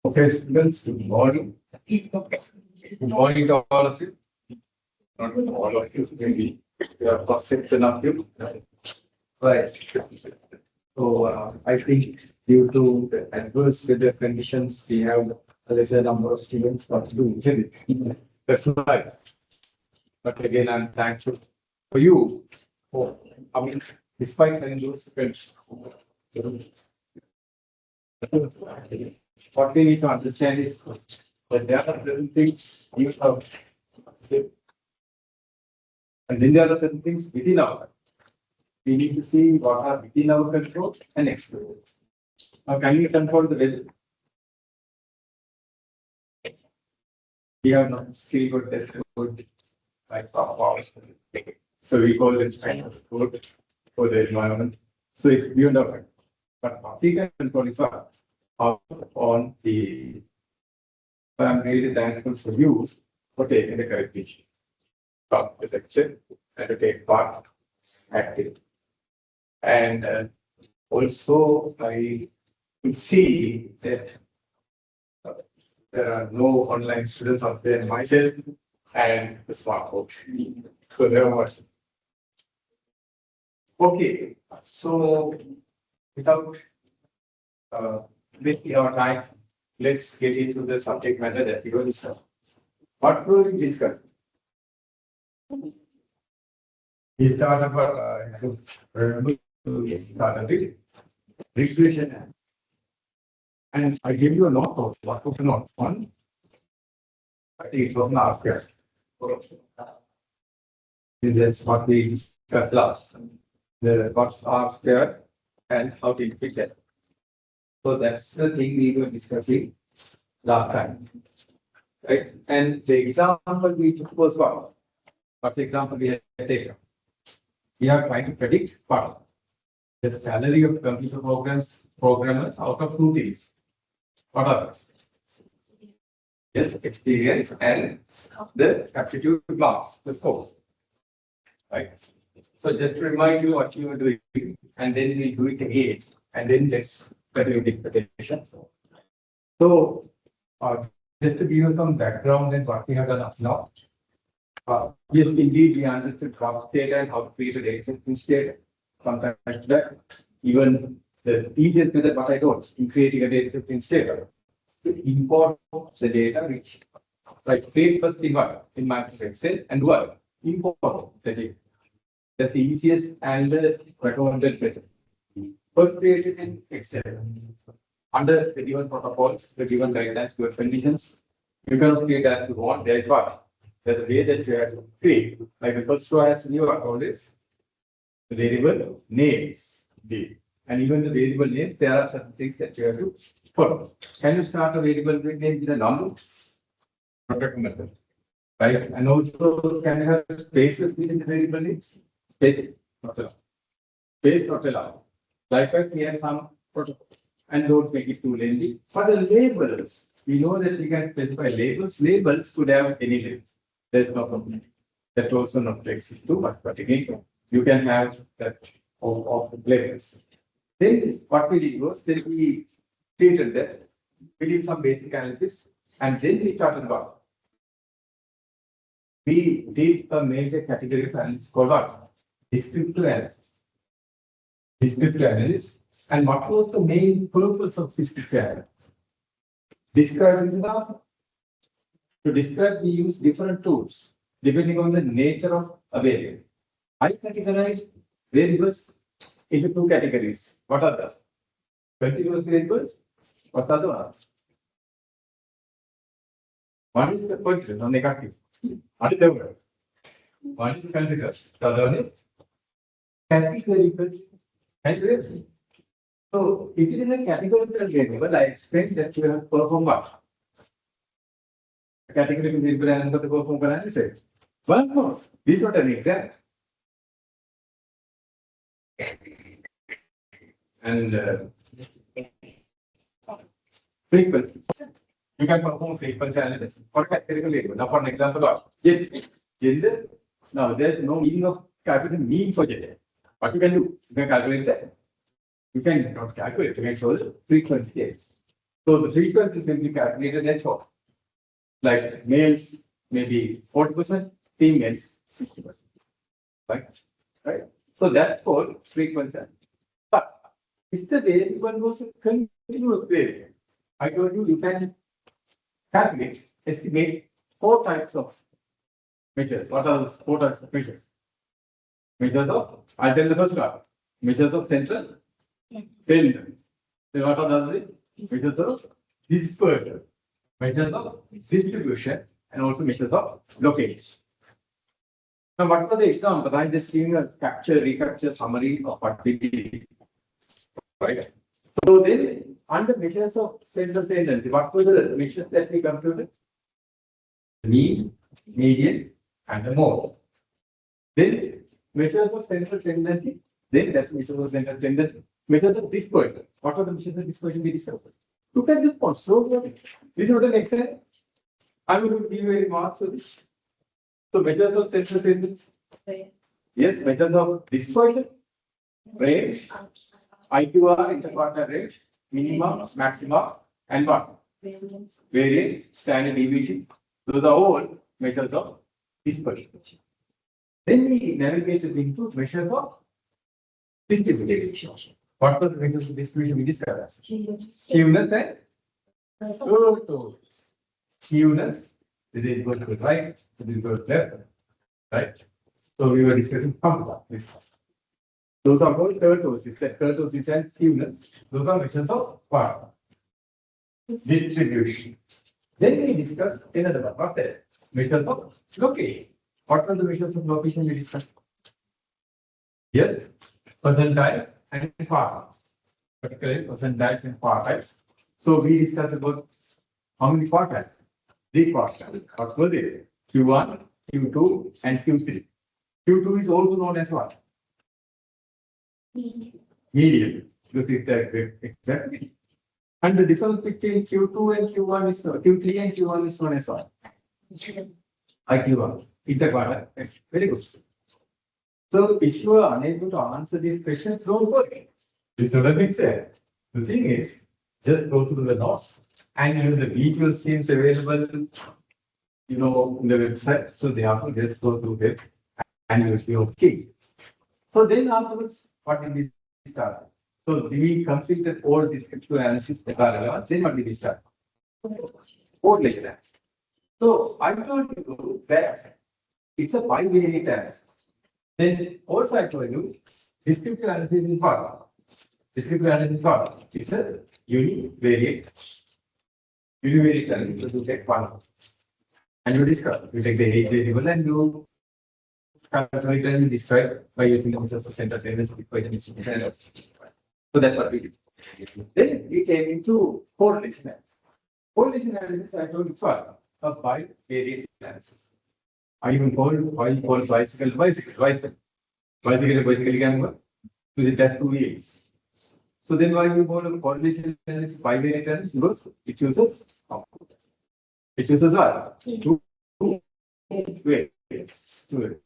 Okay, students, good morning. Good morning to all of you. Not all of you, maybe a perception of you. Right. So I think due to the adverse weather conditions, we have a lesser number of students for to visit. That's right. But again, I'm thankful for you for coming despite having those friends. What we need to understand is that there are certain things you have said, and then there are certain things within our. We need to see what are within our control and external. Now, can we control the weather? We have no skill good, test good, like powers. So we call it kind of good for the environment. So it's beyond our control. But what we can control is what? On the. So I'm really thankful for you for taking the correct decision. Stop the lecture and to take part active. And also, I could see that there are no online students out there, myself and the smartphone. So there was. Okay, so without wasting our time, let's get into the subject matter that we will discuss. What will we discuss? We started with distribution. And I give you a note of what was not one. I think it was last year. That's what we discussed last. The what's R squared and how to interpret that. So that's the thing we were discussing last time. Right? And the example we took was what? What's the example we have taken? We are trying to predict what? The salary of computer programmers out of two things. What are those? Yes, experience and the aptitude marks, the score. Right. So just to remind you what you are doing, and then we'll do it again, and then let's continue the expectation. So just to give you some background and what we have done up now. Yes, indeed, we understood cross data and how to create a data sequence data. Sometimes that even the easiest method, what I told, in creating a data sequence data, to import the data which, like, create first in what? In Microsoft Excel and what? Import the data. That's the easiest and the recommended method. First create it in Excel. Under the given protocols, the given guidelines, given conditions, you cannot create as you want. There is what? There's a way that you have to create. Like the first row has to be what? Always the variable names. And even the variable names, there are certain things that you have to follow. Can you start a variable name with a number? Not recommended. Right? And also, can you have spaces within the variable names? Spaces, not allowed. Space not allowed. Likewise, we have some protocols. And don't make it too lengthy. For the labels, we know that we can specify labels. Labels could have any label. There's no problem. That also not exist too much, but again, you can have that of the labels. Then what we did was then we treated that. We did some basic analysis, and then we started about. We did a major category of analysis called what? Descriptive analysis. Descriptive analysis. And what was the main purpose of descriptive analysis? Describe is enough. To describe, we use different tools depending on the nature of a variable. I categorize variables into two categories. What are those? Continuous variables. What are the ones? One is the positive or negative. What is the word? One is continuous. The other one is categorical and variable. So, if it is a categorical variable, I explained that you have performed what? A categorical variable and the perform analysis. One course. This is not an exam. And frequency. You can perform frequency analysis for categorical variable. Now, for an example, what? Gender. Now, there is no meaning of capital mean for gender. What you can do? You can calculate that. You can not calculate, you can show the frequency. So the frequency is going to be calculated at what? Like males maybe 40%, females 60%. Right? Right? So that's called frequency. But if the variable was a continuous variable, I told you can calculate, estimate 4 types of measures. What are those 4 types of measures? Measures of, I'll tell the first one. Measures of central tendency. Then what are the others? Measures of dispersion, measures of distribution, and also measures of location. Now, what are the examples? I'm just giving a recapture summary of what we did. Right. So then, under measures of central tendency, what were the measures that we computed? The mean, median, and the mode. Then measures of central tendency. Then that's measures of central tendency. Measures of dispersion. What are the measures of dispersion we discussed? Look at this one. So this is what an example. I'm going to give you a marks for this. So measures of central tendency. Yes, measures of dispersion. Range. IQR, interquartile range. Minimum, maximum, and what? Variance, standard deviation. Those are all measures of dispersion. Then we navigated into measures of distribution. What were the measures of distribution we discussed? Skewness and kurtosis. Skewness, this is going to the right, this is going to the left, right? So we were discussing this. Those are called kurtosis. That kurtosis and skewness. Those are measures of what? Distribution. Then we discussed another one. What's that? Measures of location. What are the measures of location we discussed? Yes, percentiles and quartiles. Particularly percentiles and quartiles. So we discussed about how many quartiles? 3 quartiles. What were they? Q1, Q2, and Q3. Q2 is also known as what? Median. This is the exactly. And the difference between Q2 and Q1 is Q3 and Q1 is known as what? IQR. Interquartile. Very good. So if you are unable to answer these questions, don't worry. It's not a big set. The thing is, just go through the notes and the visual seems available, in the website. So therefore, just go through it and you'll be okay. So then afterwards, what did we start? So we completed all descriptive analysis that are relevant. Then what did we start? Correlation analysis. So I told you that it's a bivariate analysis. Then also I told you descriptive analysis is what? Descriptive analysis is what? It's a univariate. Univariate analysis. You take one and you discover. You take the age variable and you calculate and describe by using the measures of central tendency equation distribution. So that's what we did. Then we came into correlation analysis. Correlation analysis, I told you, it's what? A bivariate analysis. I even call bicycle. Bicycle can work because it has 2 wheels. So then why we call a correlation analysis bivariate analysis? Because it uses what? Two variables. Two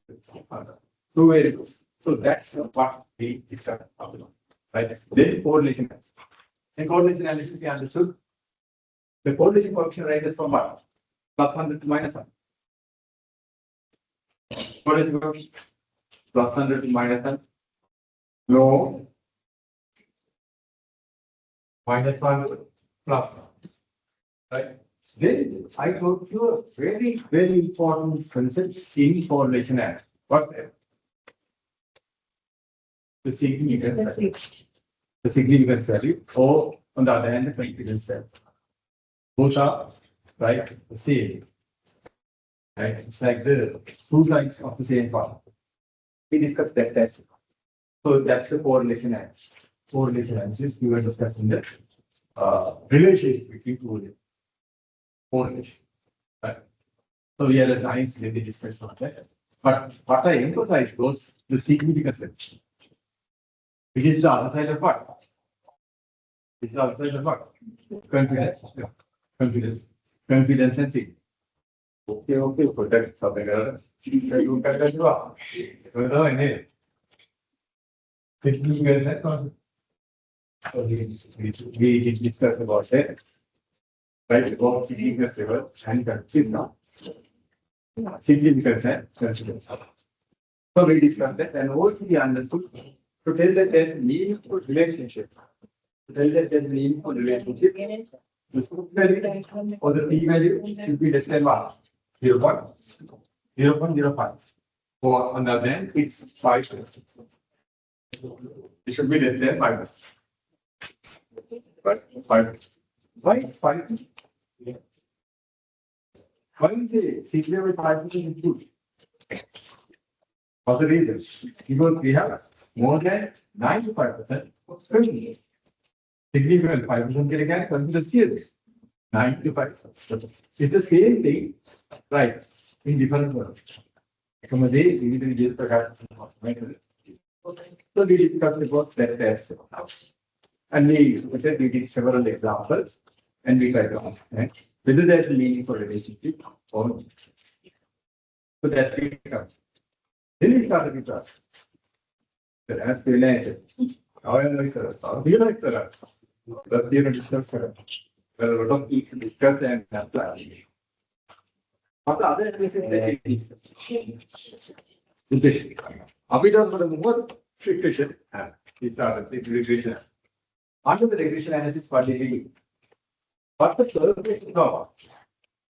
variables. So that's what we discussed about. Right? Then correlation analysis. In correlation analysis, we understood the correlation coefficient ranges from what? +100 to -100. Correlation coefficient +100 to -100. No. -100 plus. Right? Then I told you a very, very important concept in correlation analysis. What's that? The significance value. The significance value, or on the other hand, the confidence value. Both are the same. Right? It's like the 2 sides of the same coin. We discussed that test. So that's the correlation analysis. Correlation analysis, we were discussing the relations between 2 correlation. Right? So we had a nice lengthy discussion on that. But what I emphasized was the significance value. Which is the other side of what? It's the other side of what? Confidence. Confidence. Confidence and significance. Okay, protect something else. You can do significance. So we did discuss about it, right? About significance level and consider significance and consistency. So we discussed that and also we understood to tell that there's a meaningful relationship. To tell that there's a meaningful relationship, the scope value or the p value should be less than what? 0.05. Or on the other hand, it's 5. It should be less than 5. But 5. Why is 5? Why is it sigma with 5% good? For the reason, because we have more than 95% of significant 5% can again consider here. 95%. It's the same thing, right? In different words. So we discussed about that test. And we said we did several examples and we tried to understand whether there's a meaningful relationship or not. So that we come. Then we started with us. As we learned, how am I sir? How do you like sir? But you discuss sir. Well, a lot of people discuss and apply. What the other analysis that we discuss? Abhi does for the more regression. We started with regression. After the regression analysis, what did we do? What the surface of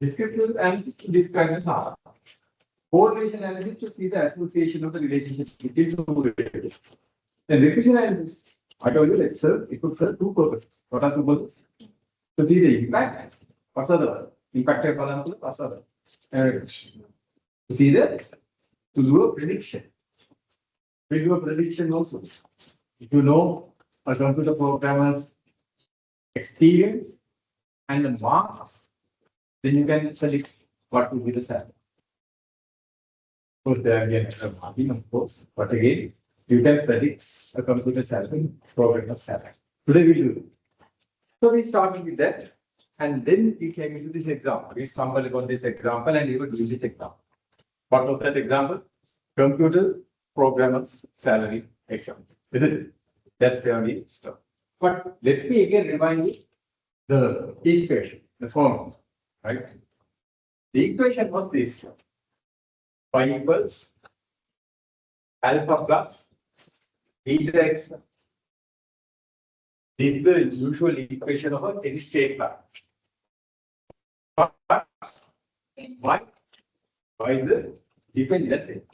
descriptive analysis to describe the SAR. Correlation analysis to see the association of the relationship between two variables. Then regression analysis, I told you that it could serve two purposes. What are two purposes? To see the impact. What's the impact of column? What's the to see that to do a prediction. We do a prediction also. If you know a computer programmer's experience and the marks, then you can select what will be the salary. Of course, there will be another margin, of course, but again, you can predict a computer salary, programmer's salary. Today we do. So we started with that, and then we came into this example. We stumbled upon this example, and we were doing this example. What was that example? Computer programmer's salary example. Isn't it? That's where we stop. But let me again remind you the equation, the formula, right? The equation was this: y equals alpha plus beta x. This is the usual equation of a straight line. Y is the dependent.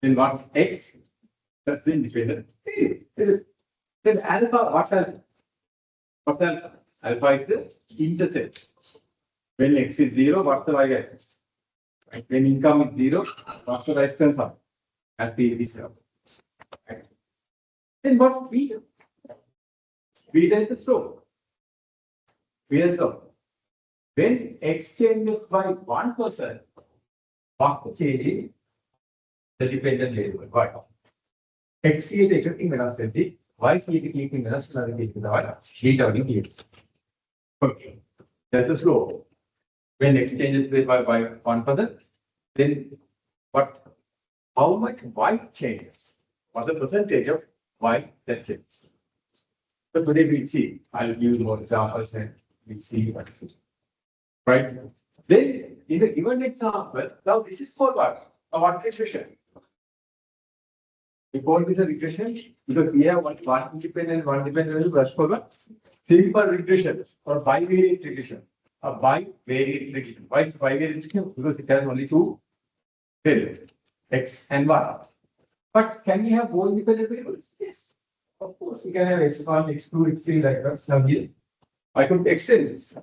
Then what's x? That's the independent. Then alpha, what's alpha? What's alpha? Alpha is the intercept. When x is 0, what's the y value? Right. When income is 0, what's the rise concern? As we discussed. Right. Then what's beta? Beta is the slope. Beta is slope. When x changes by 1%, what's changing? The dependent variable. Why? X is taking velocity, y is taking velocity, beta will okay. That's the slope. When x changes by 1%, then what? How much y changes? What's the percentage of y that changes? So today we'll see. I'll give you more examples and we'll see what it is. Right? Then in the given example, now this is for what? A what regression? We call this a regression because we have one independent, one dependent brush for what? Simple regression or bivariate regression. A bivariate regression. Why it's bivariate regression? Because it has only two variables, x and y. But can we have more independent variables? Yes. Of course, we can have x1, x2, x3 like that. Now here, I could extend this.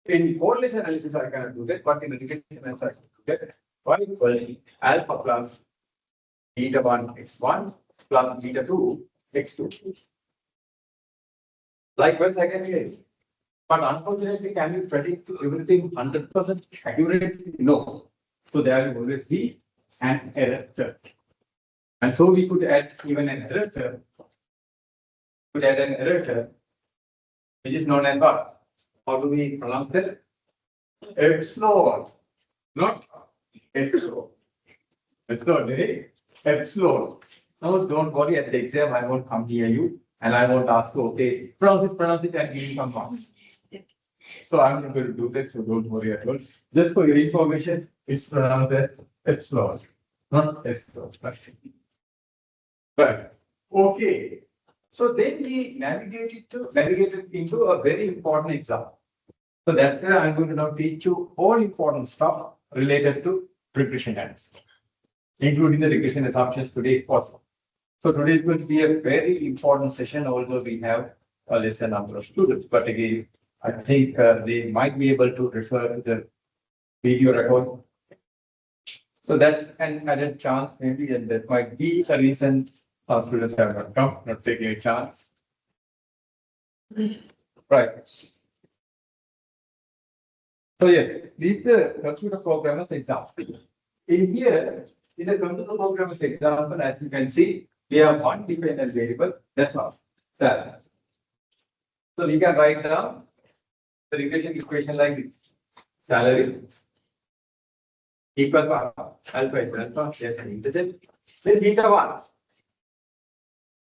In correlation analysis, I cannot do that, but in regression analysis, I can do that. Y equals alpha plus beta 1 x1 plus beta 2 x2. Likewise, I can get. But unfortunately, can you predict everything 100% accurate? No. So there will always be an error term. And so we could add even an error term. Could add an error term, which is known as what? How do we pronounce that? Epsilon, not epsilon. Epsilon, eh? Epsilon. No, don't worry, at the exam, I won't come near you and I won't ask you, okay, pronounce it and give me some marks. So I'm not going to do this, so don't worry at all. Just for your information, it's pronounced as epsilon, not epsilon. Right. Okay. So then we navigated into a very important exam. So that's where I'm going to now teach you all important stuff related to regression analysis, including the regression assumptions today if possible. So today is going to be a very important session, although we have a lesser number of students. But again, I think they might be able to refer to the video record. So that's an added chance maybe, and that might be a reason some students have not come, not taking a chance. Right. So yes, this is the computer programmer's example. In here, in the computer programmer's example, as you can see, we have one dependent variable, that's all. That. So we can write down the regression equation like this. Salary equal to alpha is alpha, yes, and intercept. Then beta 1.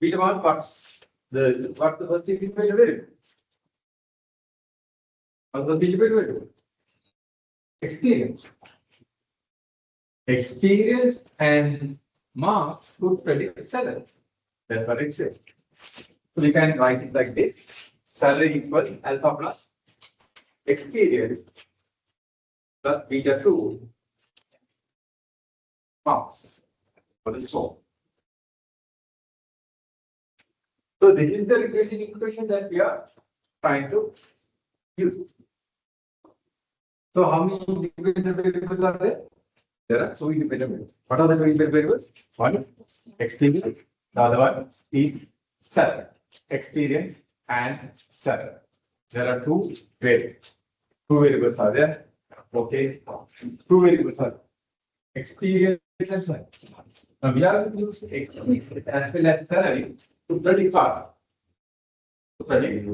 Beta 1, what's the first dependent variable? What's the dependent variable? Experience. Experience and marks could predict salary. That's what it says. So we can write it like this. Salary equals alpha plus experience plus beta 2 marks for the score. So this is the regression equation that we are trying to use. So how many independent variables are there? There are two independent variables. What are the two independent variables? One is experience, the other one is salary. Experience and salary. There are two variables. Two variables are there. Okay. Two variables are experience and salary. Now we are going to use experience as well as salary to predict what? To predict.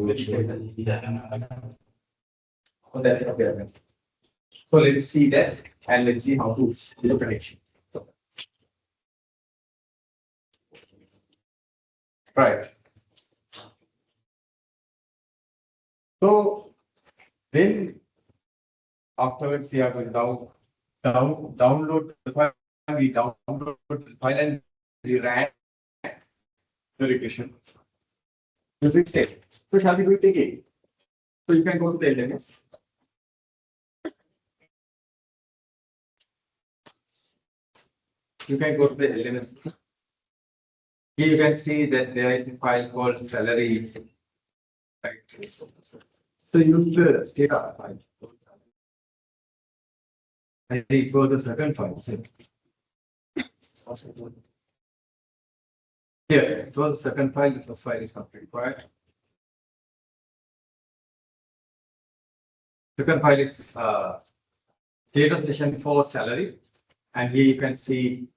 So that's okay. So let's see that and let's see how to do the prediction. Right. So then afterwards we are going to download the file. We download the file and we ran the regression using state. So shall we do it again? So you can go to the LMS. You can go to the LMS. Here you can see that there is a file called salary. Right. So use the data file. I think it was the second file. Yeah, it was the second file. The first file is not required. Second file is data session for salary, and here you can see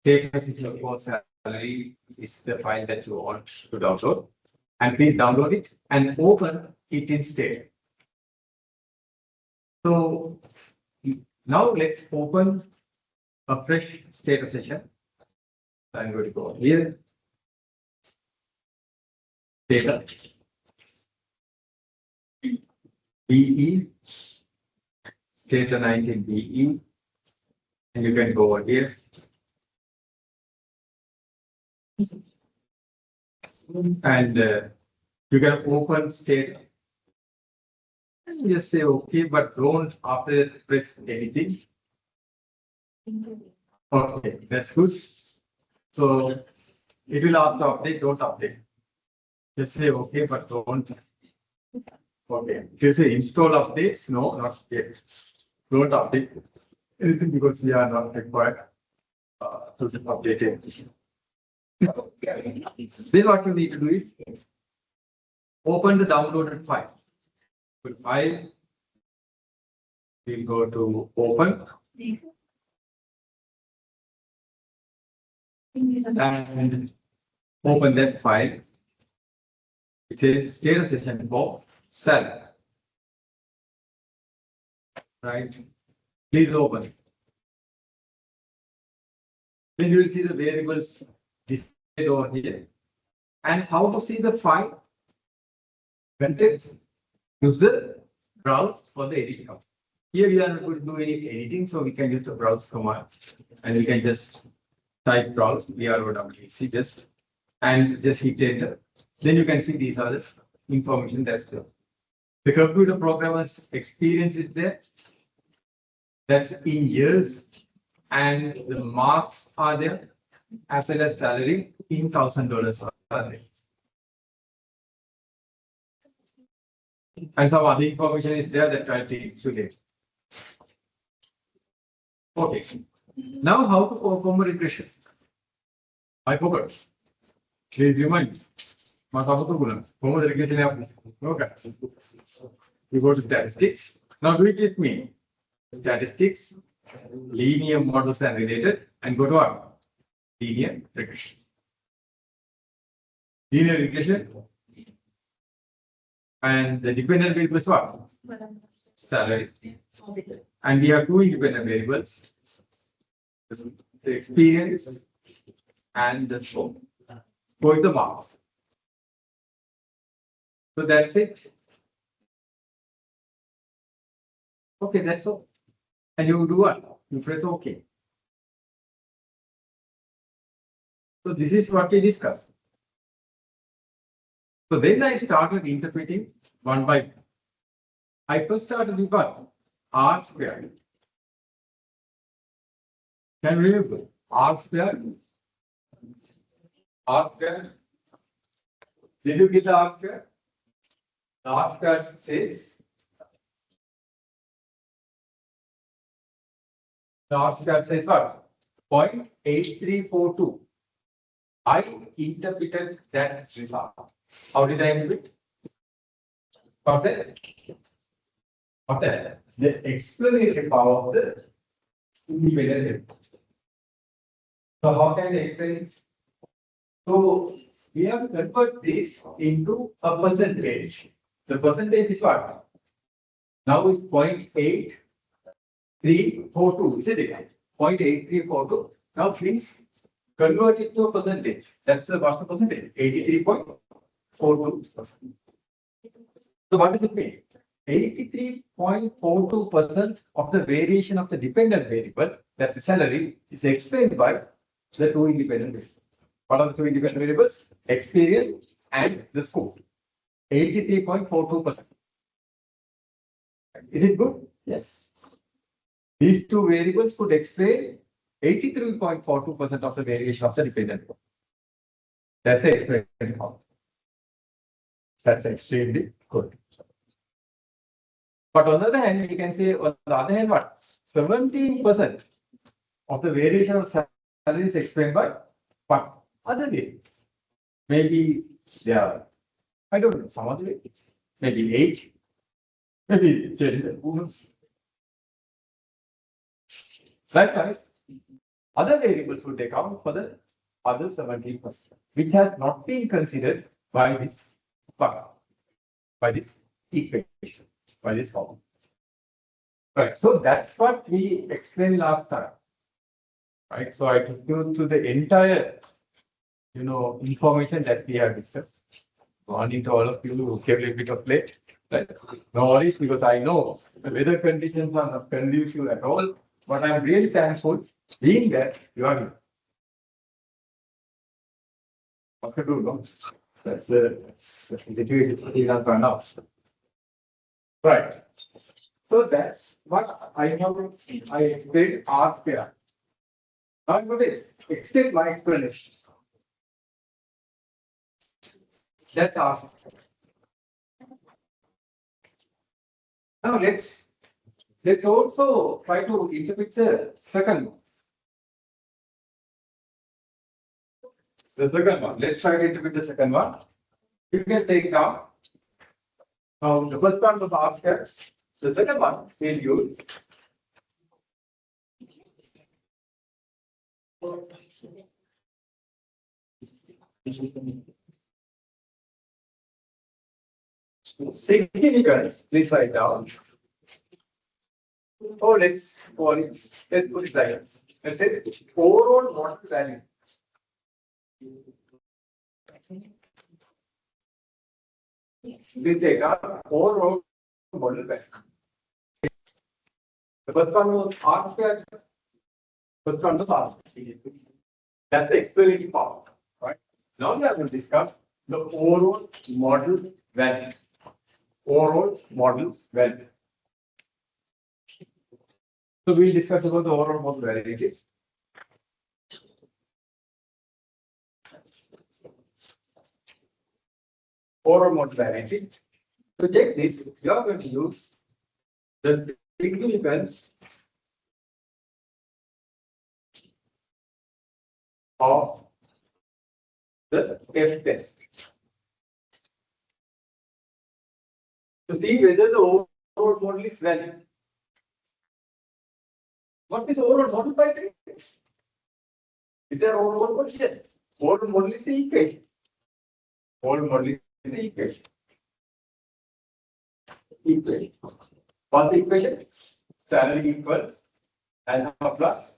data session for salary is the file that you want to download, and please download it and open it in state. So now let's open a fresh data session. I'm going to go here. Data. BE. Data 19 BE. And you can go over here. And you can open state. And just say okay, but don't after press anything. Okay, that's good. So it will ask to update, don't update. Just say okay, but don't. Okay. If you say install updates, no, not yet. Don't update anything because we are not required to update it. Then what you need to do is open the downloaded file. With file, we'll go to open. And open that file. It is data session for cell. Right. Please open it. Then you will see the variables displayed over here. And how to see the file contents? Use the browse for the editing. Here we are not going to do any editing, so we can use the browse command and we can just type browse BROWC just and just hit enter. Then you can see these are the information that's there. The computer programmer's experience is there. That's in years, and the marks are there, as well as salary in $1,000 are there. And some other information is there that I'll take you later. Okay. Now how to perform a regression? I forgot. Please remind me. Okay. You go to statistics. Now do it with me. Statistics, linear models and related, and go to what? Linear regression. Linear regression. And the dependent variable is what? Salary. And we have two independent variables, the experience and the score. Score is the marks. So that's it. Okay, that's all. And you do what? You press OK. So this is what we discussed. So then I started interpreting one by one. I first started with what? R squared. Can you remember? R squared. R squared. Did you get the R squared? The R squared says what? 0.8342. I interpreted that result. How did I interpret? Got that? Got that? The explanatory power of the independent variable. So how can I explain it? So we have to convert this into a percentage. The percentage is what? Now it's 0.8342, isn't it? 0.8342. Now please convert it to a percentage. That's what's the percentage? 83.42%. So what does it mean? 83.42% of the variation of the dependent variable, that's the salary, is explained by the two independent variables. What are the two independent variables? Experience and the score. 83.42%. Is it good? Yes. These two variables could explain 83.42% of the variation of the dependent variable. That's the explanation. That's extremely good. But on the other hand, you can say on the other hand, what? 17% of the variation of salary is explained by what? Other variables. Maybe they are, I don't know, some other variables. Maybe age, maybe gender, likewise, other variables would account for the other 17%, which has not been considered by this equation, by this formula. Right. So that's what we explained last time. Right. So I took you to the entire, information that we have discussed. Morning to all of you who came a little bit of late. Right. No worries, because I know the weather conditions are not conducive at all. But I'm really thankful being that you are here. What to do, no? That's the situation that turned out. Right. So that's what I explained R square. Now I'm going to extend my explanation. That's R square. Now let's also try to interpret the second one. The second one. Let's try to interpret the second one. You can take it down. Now the first one was R square. The second one we'll use significance. Please write down. Oh, let's put it like this. Let's say overall model value. This data overall model value. The first one was R square. First one was R square. That's the exploratory part, right? Now we are going to discuss the overall model value. Overall model value. So we'll discuss about the overall model value. Overall model value. To check this, you are going to use the significance of the F test to see whether the overall model is valid. What is overall model by three? Is there overall model? Yes. Overall model is the equation. Overall model is the equation. Equation. What's the equation? Salary equals alpha plus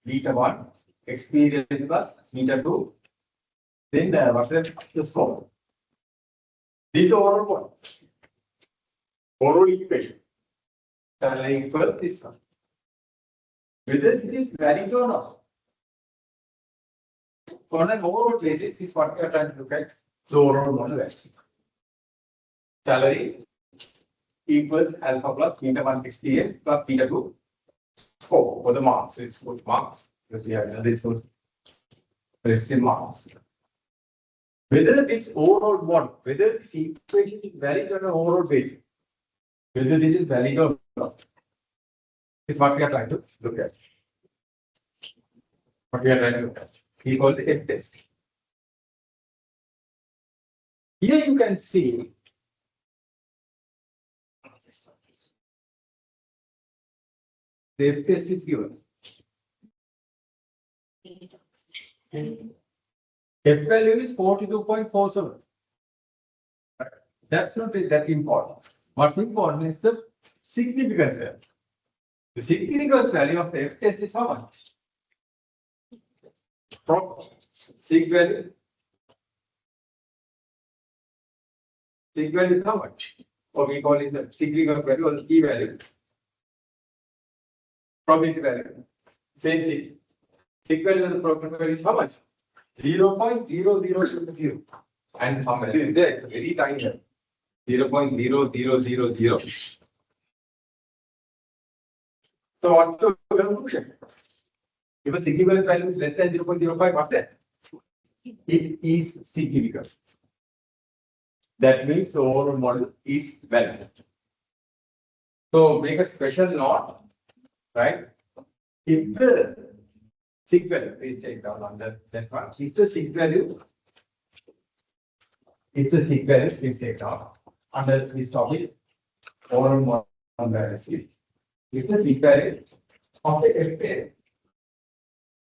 beta 1, experience plus beta 2. Then what's the score? This is the overall one. Overall equation. Salary equals this one. Whether it is valid or not. On an overall basis is what we are trying to look at. The overall model value. Salary equals alpha plus beta 1 experience plus beta 2 score for the marks. It's good marks because we have this was marks. Whether this overall model, whether this equation is valid on an overall basis, whether this is valid or not, is what we are trying to look at. What we are trying to look at. We call the F test. Here you can see the F test is given. F value is 42.47. That's not that important. What's important is the significance value. The significance value of the F test is how much? Sig value. Sig value is how much? Or we call it the significance value or the P value. Probability value. Same thing. Sig value of the probability value is how much? 0.0000. And some value is there. It's a very tiny value. 0.0000. So what's the conclusion? If a significance value is less than 0.05, what then? It is significant. That means the overall model is valid. So make a special note, right? If the sig value is taken down under that one, if the sig value is taken down under this topic, overall model value, if the sig value of the F test,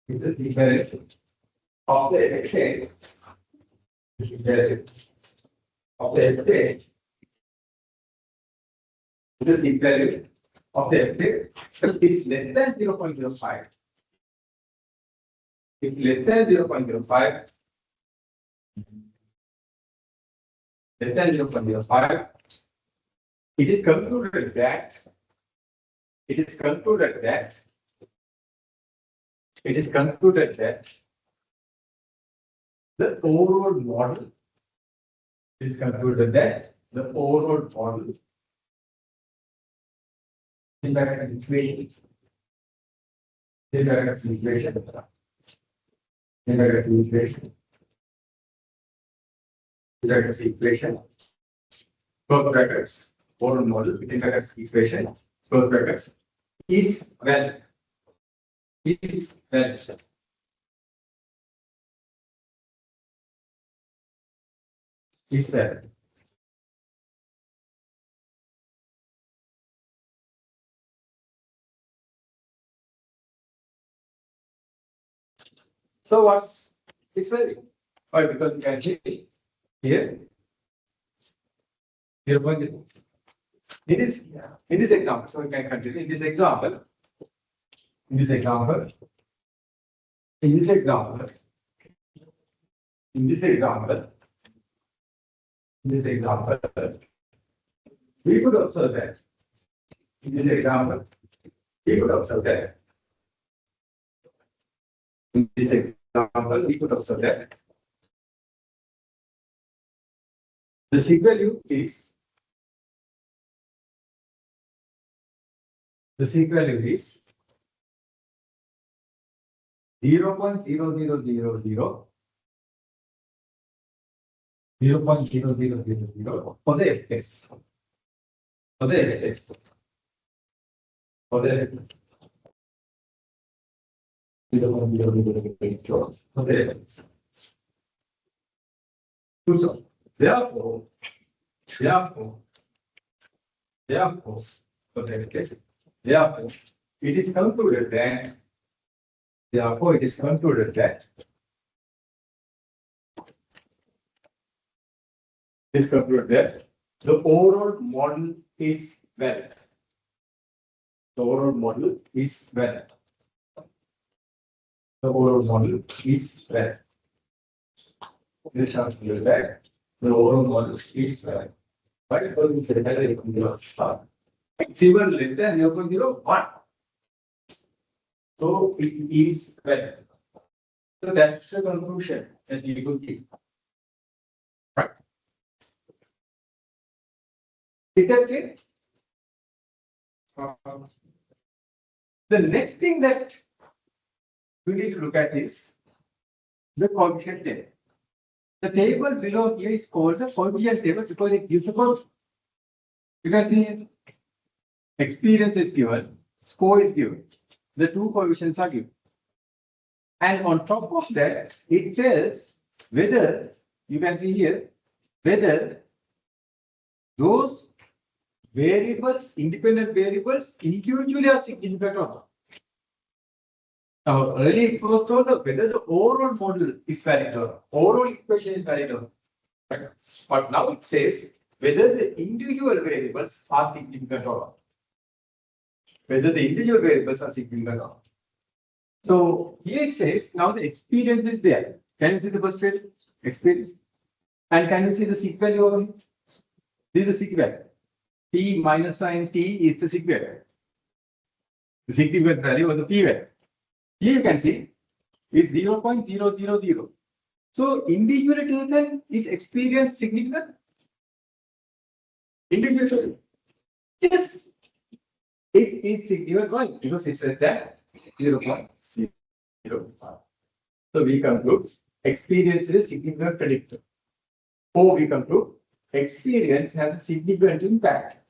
if the sig value of the F test, of the F test, the sig value of the F test is less than 0.05. If less than 0.05, it is concluded that the overall model is concluded that the overall model equation close brackets overall model within brackets equation close brackets is valid. So what's it's valid? Why? Because you can see here 0.0. In this example, so we can continue. In this example, In this example, in this example, in this example, we could observe that. In this example, we could observe that. In this example, we could observe that the sig value is 0.0000 0.0000 for the F test. For the F test. For the F test. 0.0000 for the F test. So, therefore, for the F test, therefore, it is concluded that the overall model is valid. The overall model is valid. The overall model is valid. This has to be valid. The overall model is valid. Why? Because it's a it's even less than 0.01. So it is valid. So that's the conclusion that you could give. Right? Is that clear? The next thing that we need to look at is the coefficient table. The table below here is called the coefficient table because it gives a coefficient. You can see experience is given, score is given. The two coefficients are given. And on top of that, it tells whether, you can see here, whether those variables, independent variables, individually are significant or not. Now, earlier it was told whether the overall model is valid or not, overall equation is valid or not. Right? But now it says whether the individual variables are significant or not. Whether the individual variables are significant or not. So here it says now the experience is there. Can you see the first variable? Experience. And can you see the sig value over here? This is the sig value. P minus sign T is the sig value. The significant value of the P value. Here you can see is 0.000. So individually taken is experience significant? Individually. Yes. It is significant. Why? Because it says that 0.0. So we conclude experience is a significant predictor. Or we conclude experience has a significant impact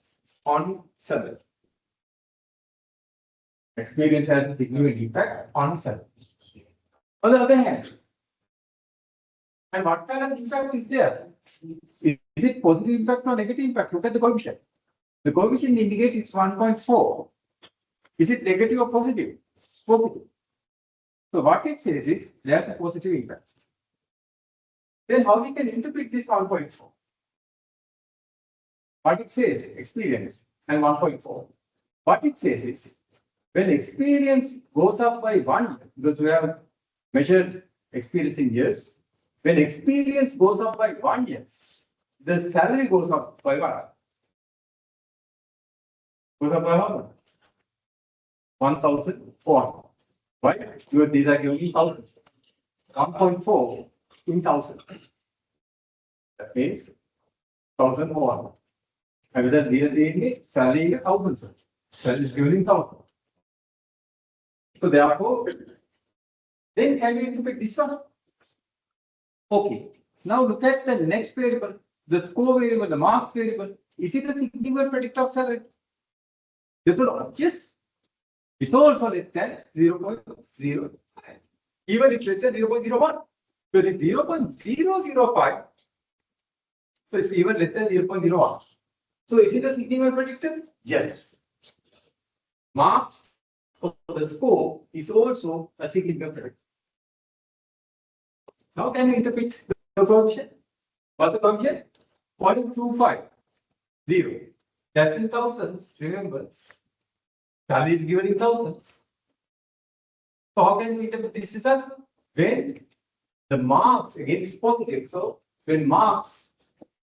on service. Experience has a significant impact on service. On the other hand, and what kind of impact is there? Is it positive impact or negative impact? Look at the coefficient. The coefficient indicates it's 1.4. Is it negative or positive? Positive. So what it says is there's a positive impact. Then how we can interpret this 1.4? What it says, experience and 1.4. What it says is when experience goes up by 1, because we have measured experience in years, when experience goes up by 1 year, the salary goes up by 1. Goes up by 1,400. Why? Because these are giving me thousands. 1.4 in 1,000. That means 1,004. And then we are saying salary is 1,000. Salary is given in 1,000. So therefore, then can we interpret this one? Okay. Now look at the next variable, the score variable, the marks variable. Is it a significant predictor of salary? Yes or no? Yes. It's also less than 0.05. Even it's less than 0.01. Because it's 0.005. So it's even less than 0.01. So is it a significant predictor? Yes. Marks of the score is also a significant predictor. How can you interpret the coefficient? What's the coefficient? 0.250. That's in thousands, remember. Salary is given in thousands. So how can we interpret this result? When the marks again is positive. So when marks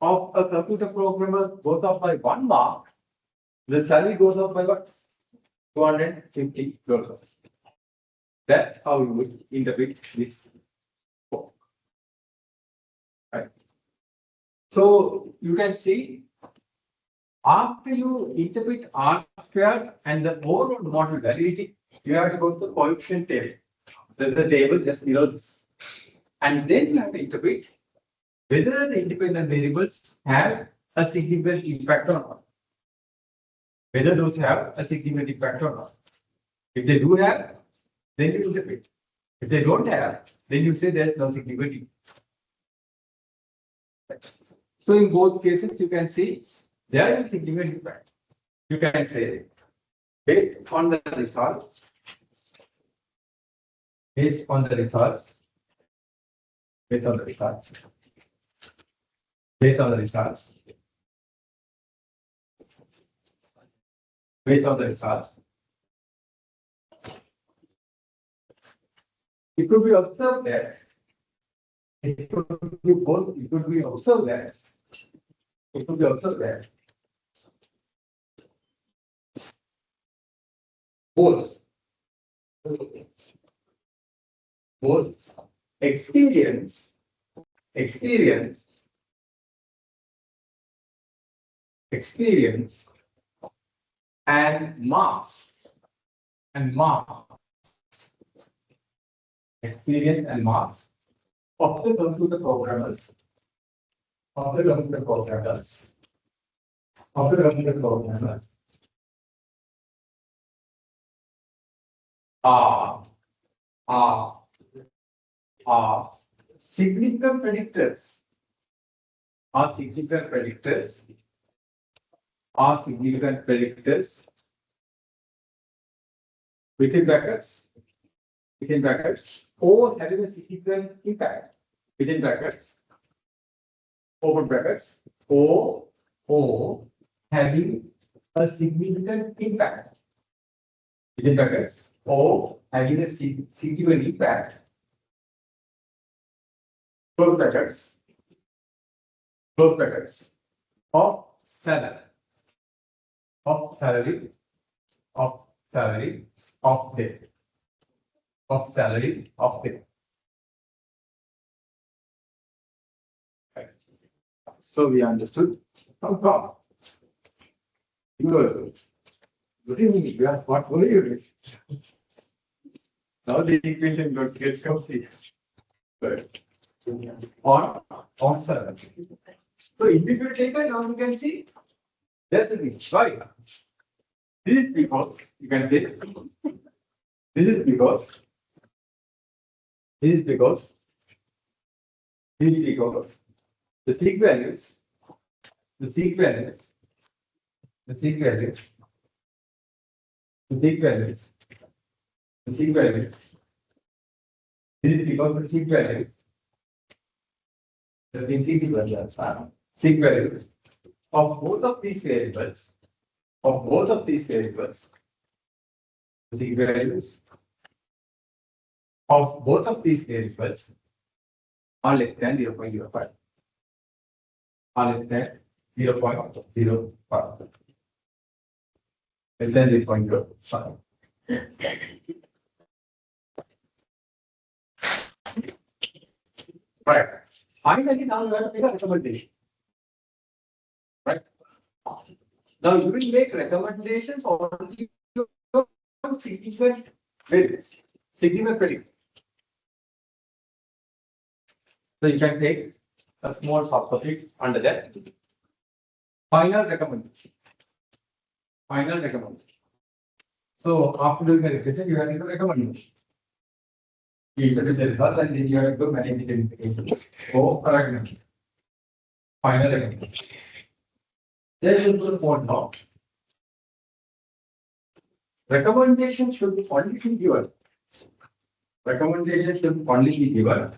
of a computer programmer goes up by 1 mark, the salary goes up by what? $250. That's how you would interpret this code. Right. So you can see after you interpret R squared and the overall model validity, you have to go to the coefficient table. There's a table just below this. And then you have to interpret whether the independent variables have a significant impact or not. Whether those have a significant impact or not. If they do have, then you interpret. If they don't have, then you say there's no significant impact. So in both cases, you can see there is a significant impact. You can say based on the results, based on the results, based on the results, based on the results, based on the results, it could be observed that it could be both, it could be observed that it could be observed that both experience and marks experience and marks of the computer programmers are significant predictors within brackets or having a significant impact within brackets, open brackets, or having a significant impact within brackets or having a significant impact, close brackets of salary of debt. Right. So we understood. Good. Good evening. What were you doing? Now the equation gets complete. Good. On salary. So integrate taken, now you can see that's the thing. Right. This is because you can say this is because the seek values this is because the seek values of both of these variables, the seek values of both of these variables are less than 0.05. Less than 0.05. Less than 0.05. Right. Finally, now you have to make a recommendation. Right. Now you will make recommendations only on significant predictor. So you can take a small subtopic under that. Final recommendation. So after doing the decision, you have to recommend. You interpret the result and then you have to manage the identification. So recommendation. Final recommendation. This is the point now. Recommendation should only be given. Recommendations should only be given.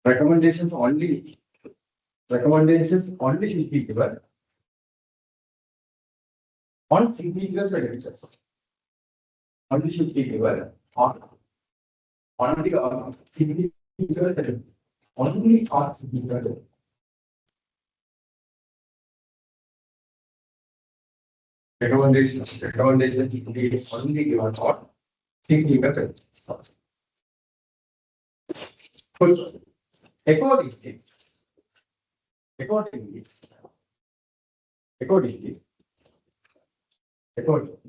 Recommendations only should be given on significant predictors. only should be given only on significant, only on significant. Recommendation is only given on significant. Accordingly, accordingly, accordingly,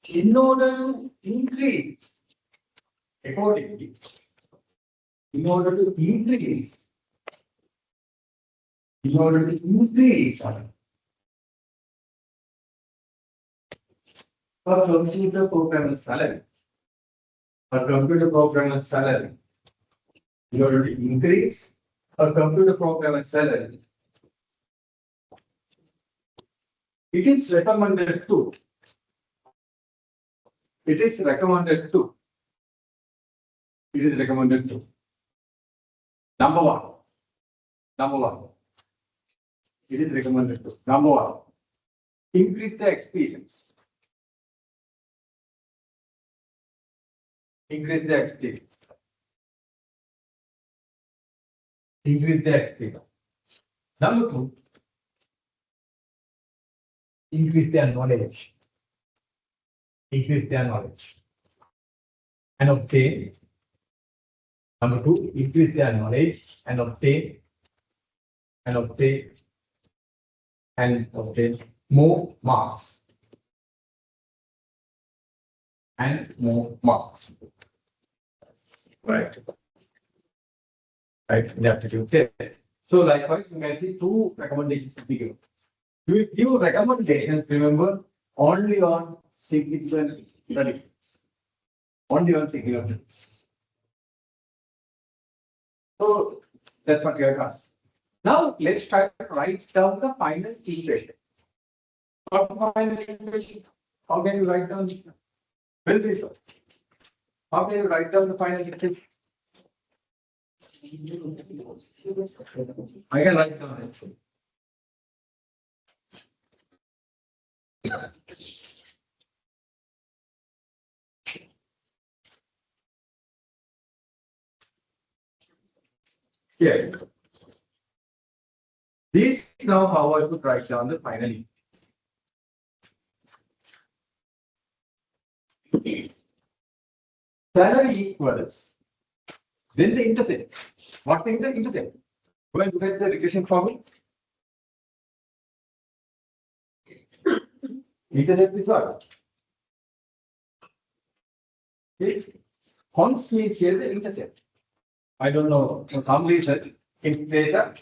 in order to increase, accordingly, in order to increase, a computer programmer's salary, in order to increase a computer programmer's salary, it is recommended to. It is recommended to. Number one. It is recommended to. Number one. Increase the experience. Increase the experience. Number two. Increase their knowledge. And obtain. Number two, increase their knowledge and obtain more marks. Right. In the aptitude test. So likewise, you can see two recommendations to be given. You give recommendations, remember, only on significant predictions. So that's what you have done. Now let's try to write down the final equation. What final equation? How can you write down this? Very simple. How can you write down the final equation? I can write down it. Yeah. This is now how I could write down the final equation. Salary equals, then the intercept. What is the intercept? Go and look at the regression formula. Intercept is what? Okay. Const means here the intercept. I don't know for some reason in data.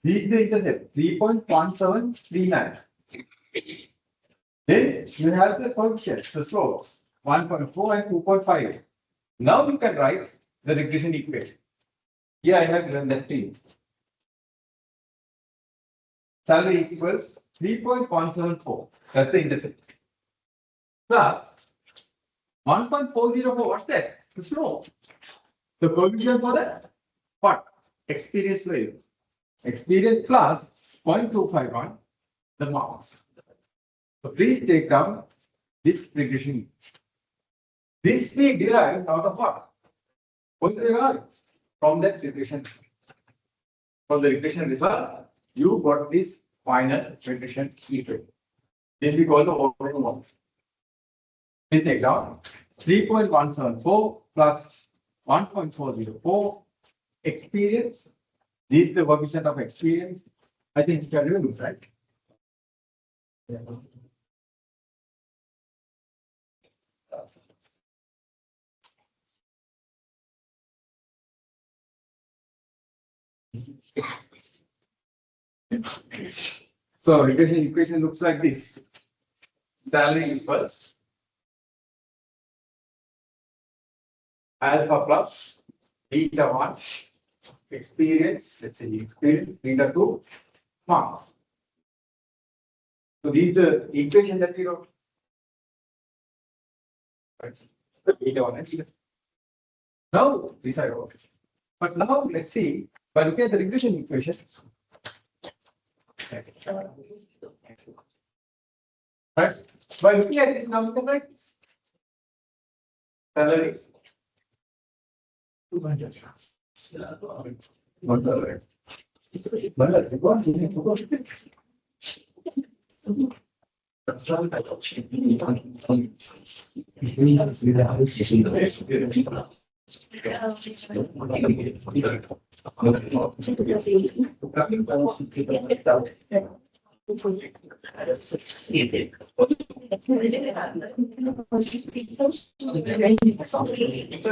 This is the intercept 3.1739. Then you have the coefficients, the slopes 1.4 and 2.5. Now you can write the regression equation. Here I have given that to you. Salary equals 3.174. That's the intercept. Plus 1.404. What's that? The slope. The coefficient for that? What? Experience value. Experience plus 0.251. The marks. So please take down this regression. This we derived out of what? What do you derive? From that regression. From the regression result, you got this final regression equation. This we call the overall one. Please take down 3.174 plus 1.404 experience. This is the coefficient of experience. I think you can remember, right? Yeah. So regression equation looks like this. Salary equals alpha plus beta 1 experience, let's say experience, beta 2 marks. So this is the equation that we wrote. Beta 1 and beta 2. Now this I wrote. But now let's see by looking at the regression equation. Right? By looking at this, now you can write this. Salary. 200. So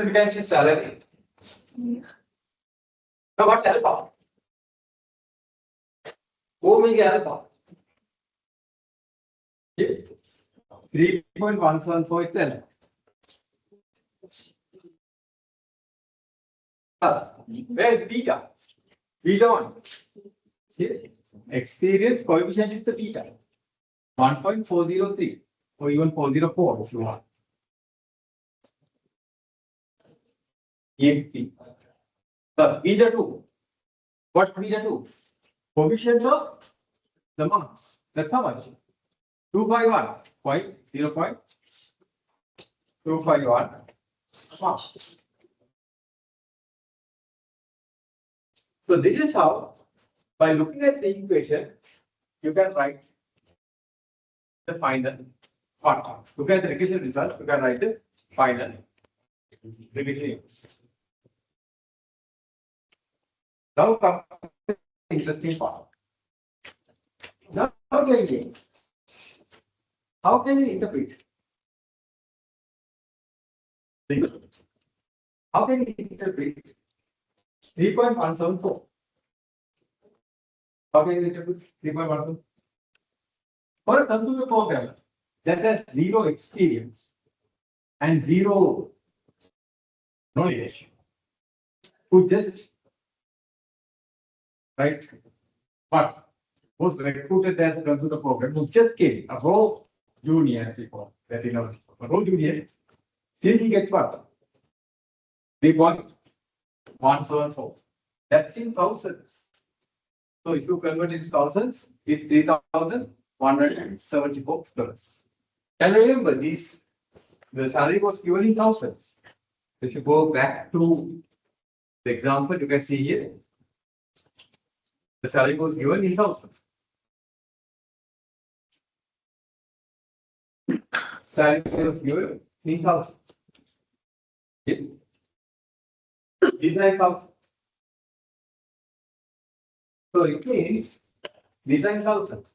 you can see salary. Now what's alpha? Omega alpha. 3.174 is the alpha. Plus, where is beta? Beta 1. See, experience coefficient is the beta. 1.403 or even 404 if you want. EXP. Plus beta 2. What's beta 2? Coefficient of the marks. That's how much? 251.0.251 marks. So this is how, by looking at the equation, you can write the final part. Look at the regression result, you can write the final regression. Now comes the interesting part. Now how can you interpret? How can you interpret 3.174? How can you interpret 3.174? For a computer programmer that has zero experience and zero knowledge, who just right, but was recruited as a computer programmer who just came, a raw junior, as we call that, a raw junior, till he gets what? 3.174. That's in thousands. So if you convert it to thousands, it's $3,174. And remember, the salary was given in thousands. If you go back to the example, you can see here, the salary was given in thousands. Salary was given in thousands. Is 9,000. So it means design thousands.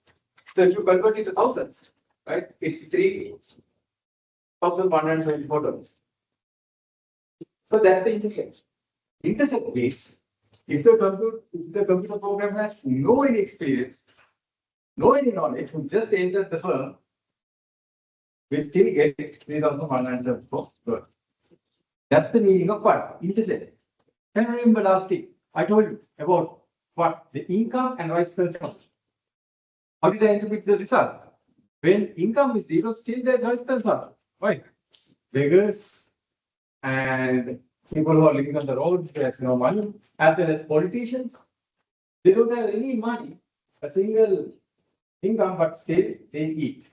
So if you convert it to thousands, right, it's $3,174. So that's the intercept. Intercept means if the computer program has no any experience, no any knowledge, who just entered the firm, we still get $3,174. That's the meaning of what? Intercept. Can you remember last week? I told you about what? The income and vice versa. How did I interpret the result? When income is zero, still there's vice versa. Why? Beggars and people who are living on the road, there's no money, as well as politicians. They don't have any money, a single income, but still they eat.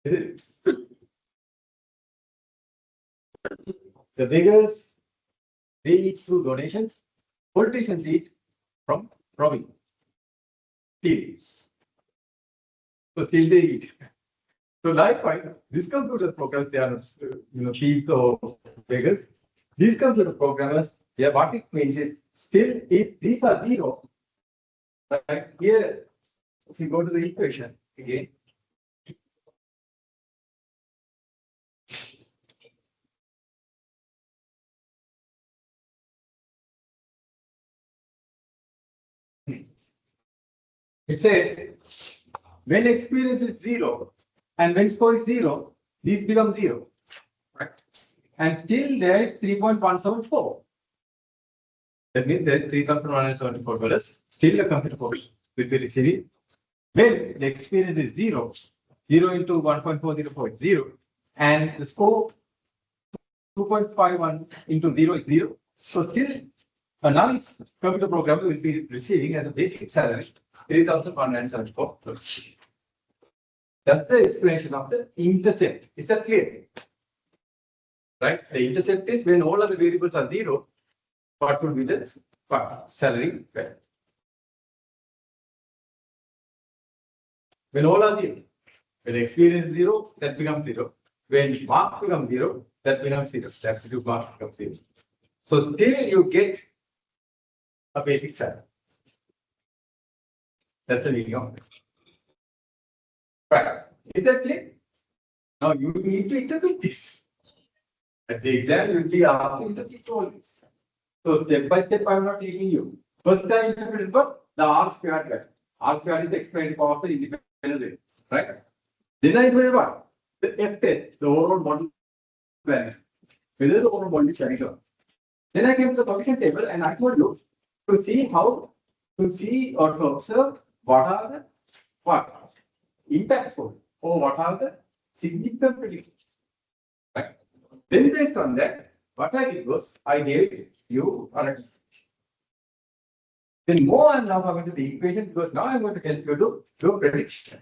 Is it? The beggars, they eat through donations. Politicians eat from robbing. Steal. So still they eat. So likewise, these computer programs, they are not thieves or beggars. These computer programmers, what it means is still if these are zero, right here, if you go to the equation again. It says when experience is zero and when score is zero, these become zero, right? And still there is 3.174. That means there is $3,174. Still a computer program will be receiving. When the experience is zero, 0 into 1.404 is 0, and the score 2.51 into 0 is 0. So still a nice computer programmer will be receiving as a basic salary $3,174. That's the explanation of the intercept. Is that clear? Right? The intercept is when all other variables are 0, what would be the salary value? When all are 0. When experience is 0, that becomes 0. When mark becomes 0, that becomes 0. That mark becomes 0. So still you get a basic salary. That's the meaning of this. Right. Is that clear? Now you need to interpret this. At the exam, you will be asked to interpret all this. So step by step, I am not taking you. First I interpreted what? The R squared value. R squared is the exponent power of the independent variable. Right? Then I interpreted what? The F test, the overall model value. Whether the overall model is carried out. Then I came to the coefficient table and I told you to see how, to see or to observe what are the impactful or what are the significant predictions. Right? Then based on that, what I did was I gave you a then more I'm now coming to the equation because now I'm going to help you to do prediction.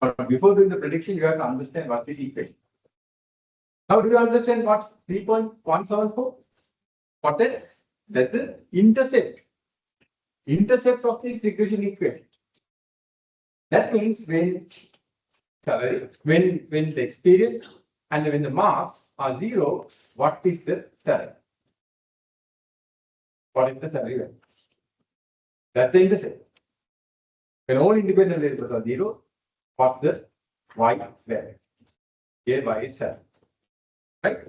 But before doing the prediction, you have to understand what is equation. Now do you understand what's 3.174? What that is? That's the intercept. Intercepts of this equation equation. That means when the experience and when the marks are 0, what is the salary? What is the salary value? That's the intercept. When all independent variables are 0, what's the y value? Here y is salary. Right?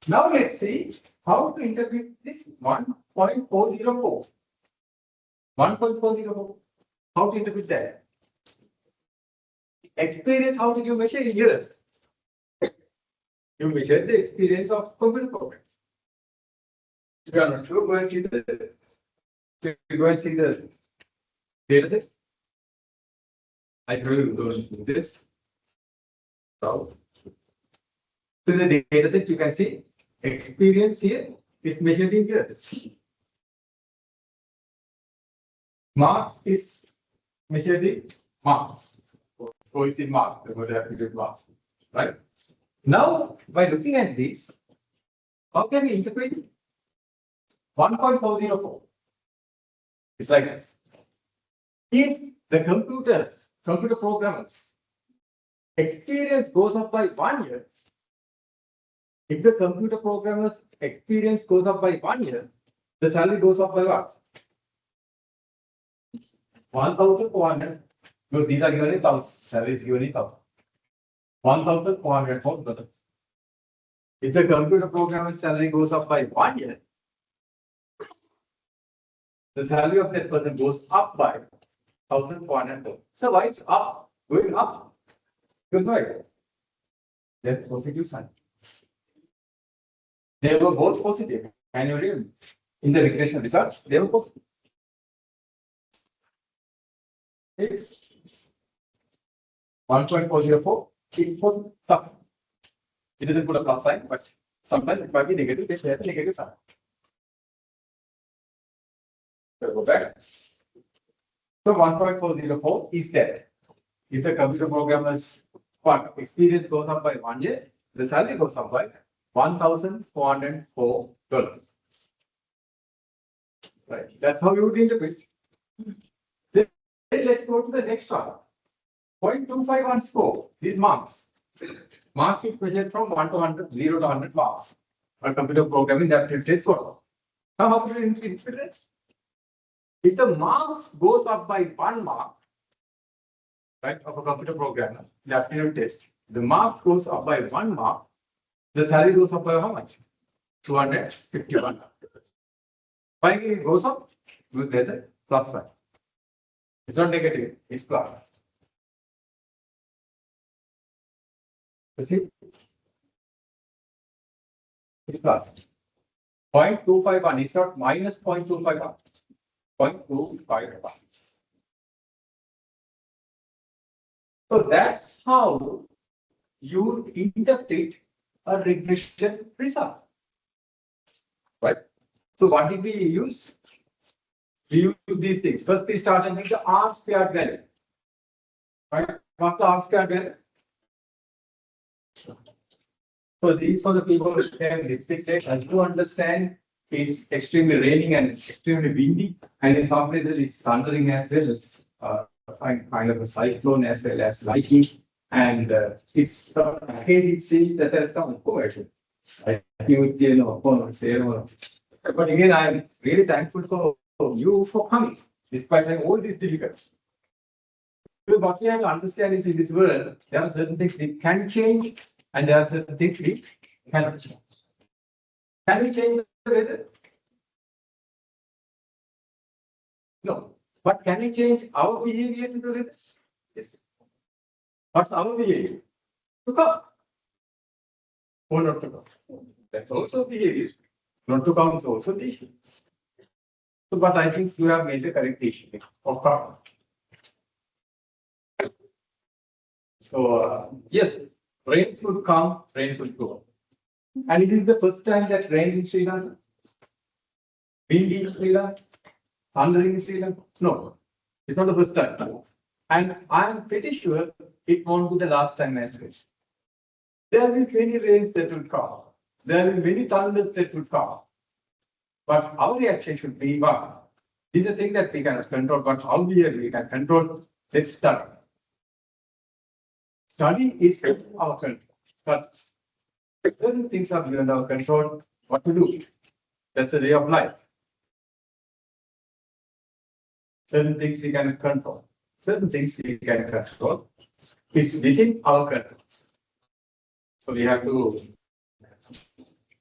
Now let's see how to interpret this 1.404. 1.404. How to interpret that? Experience, how did you measure in years? You measure the experience of computer programs. If you are not sure, go and see the data set. I told you to do this. So the data set you can see experience here is measured in years. Marks is measured in marks. So it's in marks. We're going to have to do marks. Right? Now, by looking at this, how can we interpret 1.404? It's like this. If the computer programmers experience goes up by 1 year, if the computer programmers experience goes up by 1 year, the salary goes up by what? 1,400. Because these are given in 1,000. Salary is given in 1,000. 1,404 dollars. If the computer programmer's salary goes up by 1 year, the salary of that person goes up by 1,400. So why it's up, going up? Because why? That's positive sign. They were both positive. Annually, in the regression results, they were positive. It's 1.404. It's positive plus. It doesn't put a plus sign, but sometimes it might be negative. They share the negative sign. Let's go back. So 1.404 is that if the computer programmer's experience goes up by 1 year, the salary goes up by $1,404. Right. That's how you would interpret. Then let's go to the next one. 0.251 score. These marks. Marks is measured from 1 to 100, 0 to 100 marks. A computer programming that is score. Now how do you interpret it? If the marks goes up by 1 mark, right, of a computer programmer, the aptitude test, the marks goes up by 1 mark, the salary goes up by how much? 251. Why it goes up? Because there's a plus sign. It's not negative, it's plus. You see? It's plus. 0.251 is not minus 0.251. 0.251. So that's how you interpret a regression result. Right? So what did we use? We use these things. First, we started with the R squared value. Right? What's the R square there? So these for the people who have restricted and to understand it's extremely raining and it's extremely windy, and in some places it's thundering as well. Kind of a cyclone as well as lightning, and it's package itself that has come commercial. I think but again, I am really thankful for you for coming, despite having all these difficulties. Because what we have to understand is in this world, there are certain things we can change, and there are certain things we cannot change. Can we change the weather? No. But can we change our behavior to the weather? Yes. What's our behavior? To come. Or not to come. That's also behavior. Not to come is also behavior. So, but I think you have made the correct decision of come. So, yes, rains will come, rains will go. And this is the first time that rain in Sri Lanka, wind in Sri Lanka, thundering in Sri Lanka. No, it's not the first time. And I am pretty sure it won't be the last time as well. There will be many rains that will come. There will be many thunders that will come. But our reaction should be, well, this is a thing that we cannot control, but how we can control. Let's study. Study is our control. But certain things are beyond our control. What to do? That's a way of life. Certain things we can control. Certain things we can control. It's within our control. So we have to.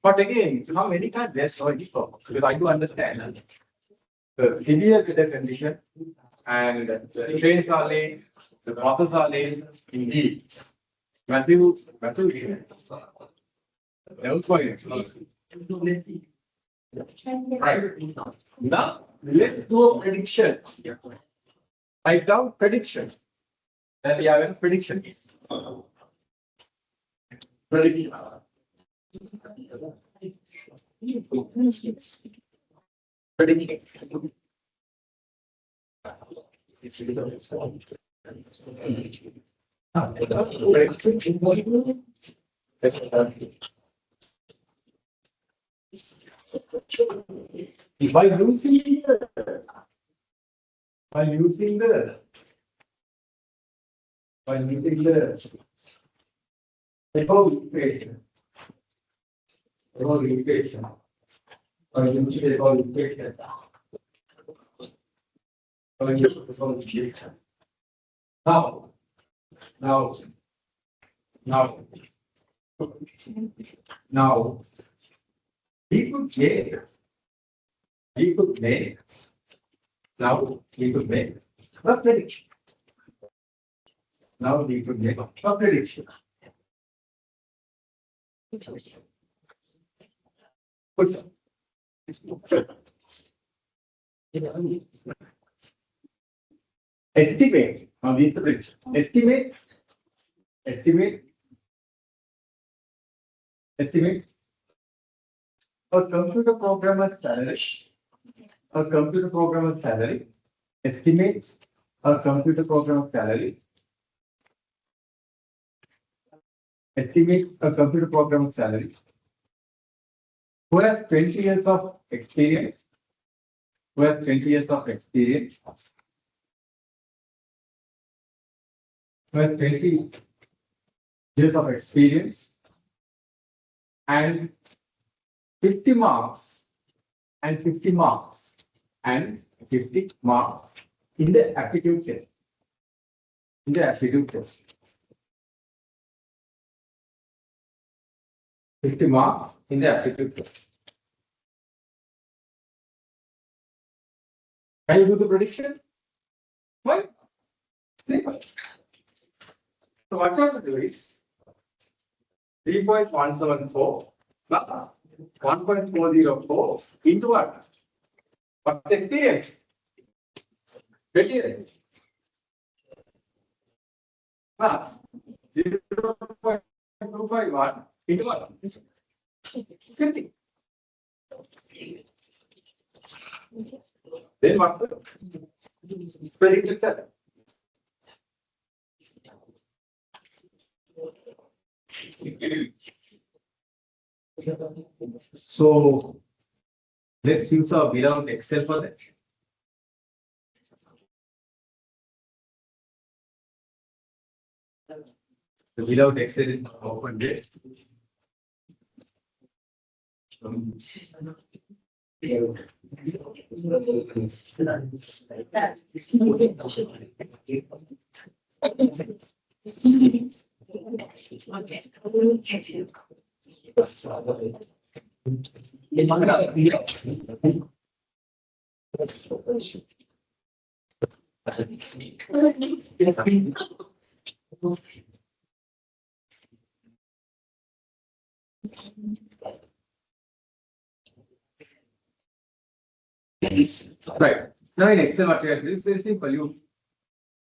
But again, how many times there's no problem? Because I do understand the severe weather condition and the trains are late, the buses are late, indeed. Matthew, right. Now, let's do a prediction. Write down prediction. Then we have a prediction. Prediction. Prediction. By using the above equation, now, we could make a prediction. Now we could make a prediction. Estimate. Now this is the prediction. Estimate. A computer programmer's salary. Estimate a computer programmer's salary. Estimate a computer programmer's salary. Who has 20 years of experience? Who has 20 years of experience? Who has 20 years of experience? And 50 marks and 50 marks and 50 marks in the aptitude test. 50 marks in the aptitude test. Can you do the prediction? Why? Simple. So what you have to do is 3.174 plus 1.404 into what? What's the experience? 20 years. Plus 0.251 into what? 50. Then what? Predict itself. So let's use a without Excel for that. The without Excel is not open yet. Right. Now in Excel, what you have to do is very simple. You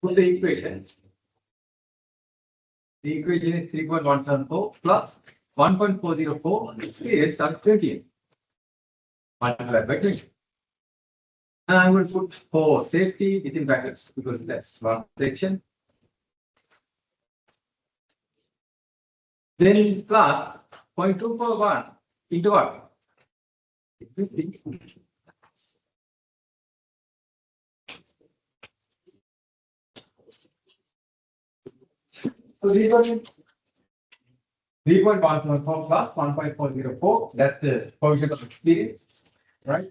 put the equation. The equation is 3.174 plus 1.404 experience times 20 multiplied by 20. And I will put for safety within brackets because that's one section. Then plus 0.241 into what? So 3.174 plus 1.404, that's the coefficient of experience, right?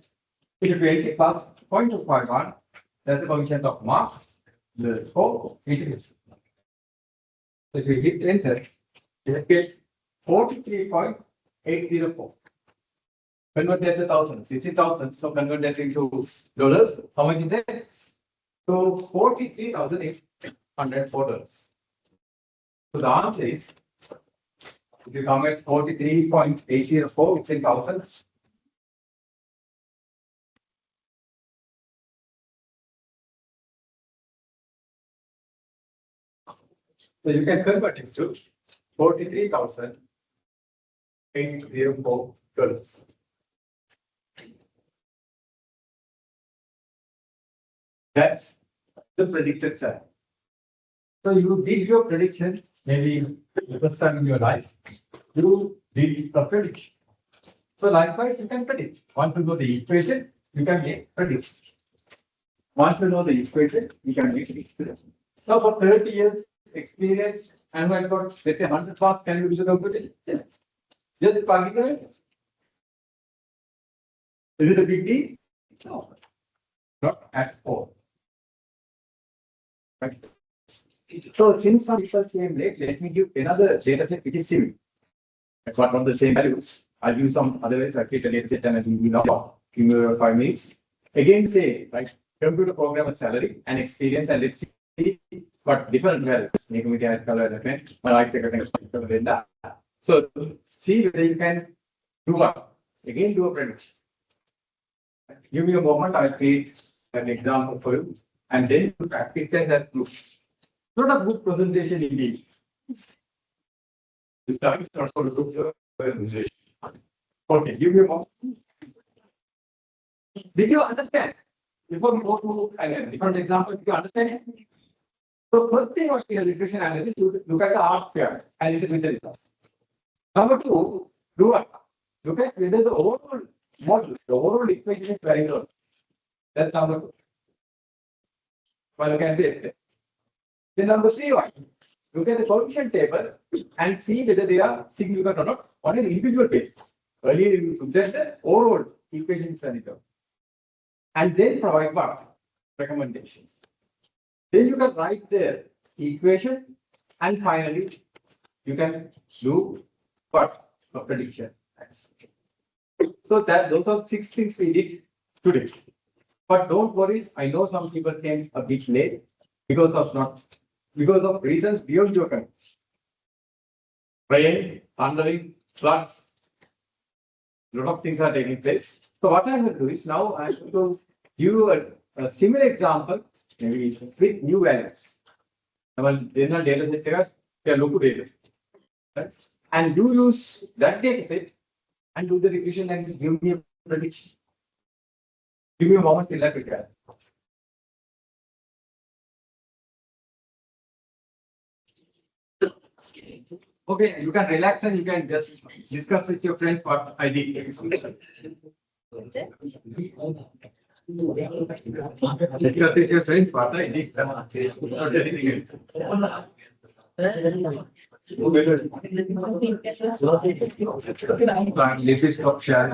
It will be 80 plus 0.251, that's the coefficient of marks, the score, integration. So if we hit enter, you will get 43.804. Convert that to thousands, 60,000, so convert that into dollars. How much is that? So $43,804. So the answer is, if you convert 43.804, it's in thousands. So you can convert it to $43,804. That's the predicted salary. So you did your prediction, maybe the first time in your life, you did a prediction. So likewise, you can predict. Once you know the equation, you can make prediction. Once you know the equation, you can make prediction. So for 30 years experience, and I got, let's say 100 marks, can you do the computation? Yes. Just plug in it. Is it a big deal? No. Not at all. Right. So since some people came late, let me give another data set which is similar. But on the same values. I'll use some other ways. I'll create a data set and I'll give you now. Give me 5 minutes. Again, say, like computer programmer salary and experience, and let's see what different values. Make me add color element. I like the so see whether you can do what. Again, do a prediction. Give me a moment, I'll create an example for you, and then you practice that as proof. Not a good presentation indeed. This time it's not going to good presentation. Okay, give me a moment. Did you understand? Before we go to a different example, did you understand it? So first thing was the regression analysis, you look at the R square and it with the result. Number two, do what? Look at whether the overall model, the overall equation is very good. That's number two. Well, look at this. Then number three, what? Look at the coefficient table and see whether they are significant or not on an individual basis. Earlier, you looked at the overall equation is very good. And then provide what? Recommendations. Then you can write the equation and finally you can do what? A prediction. So that those are 6 things we did today. But don't worry, I know some people came a bit late because of reasons beyond your control. Rain, thundering, floods, a lot of things are taking place. So what I will do is now I am going to give you a similar example, maybe with new values. Then the data set here, they are local data set. Right? And do use that data set and do the regression and give me a prediction. Give me a moment till I prepare. Okay, you can relax and you can just discuss with your friends what I did. Discuss with your friends what I did. Not anything else. This is option.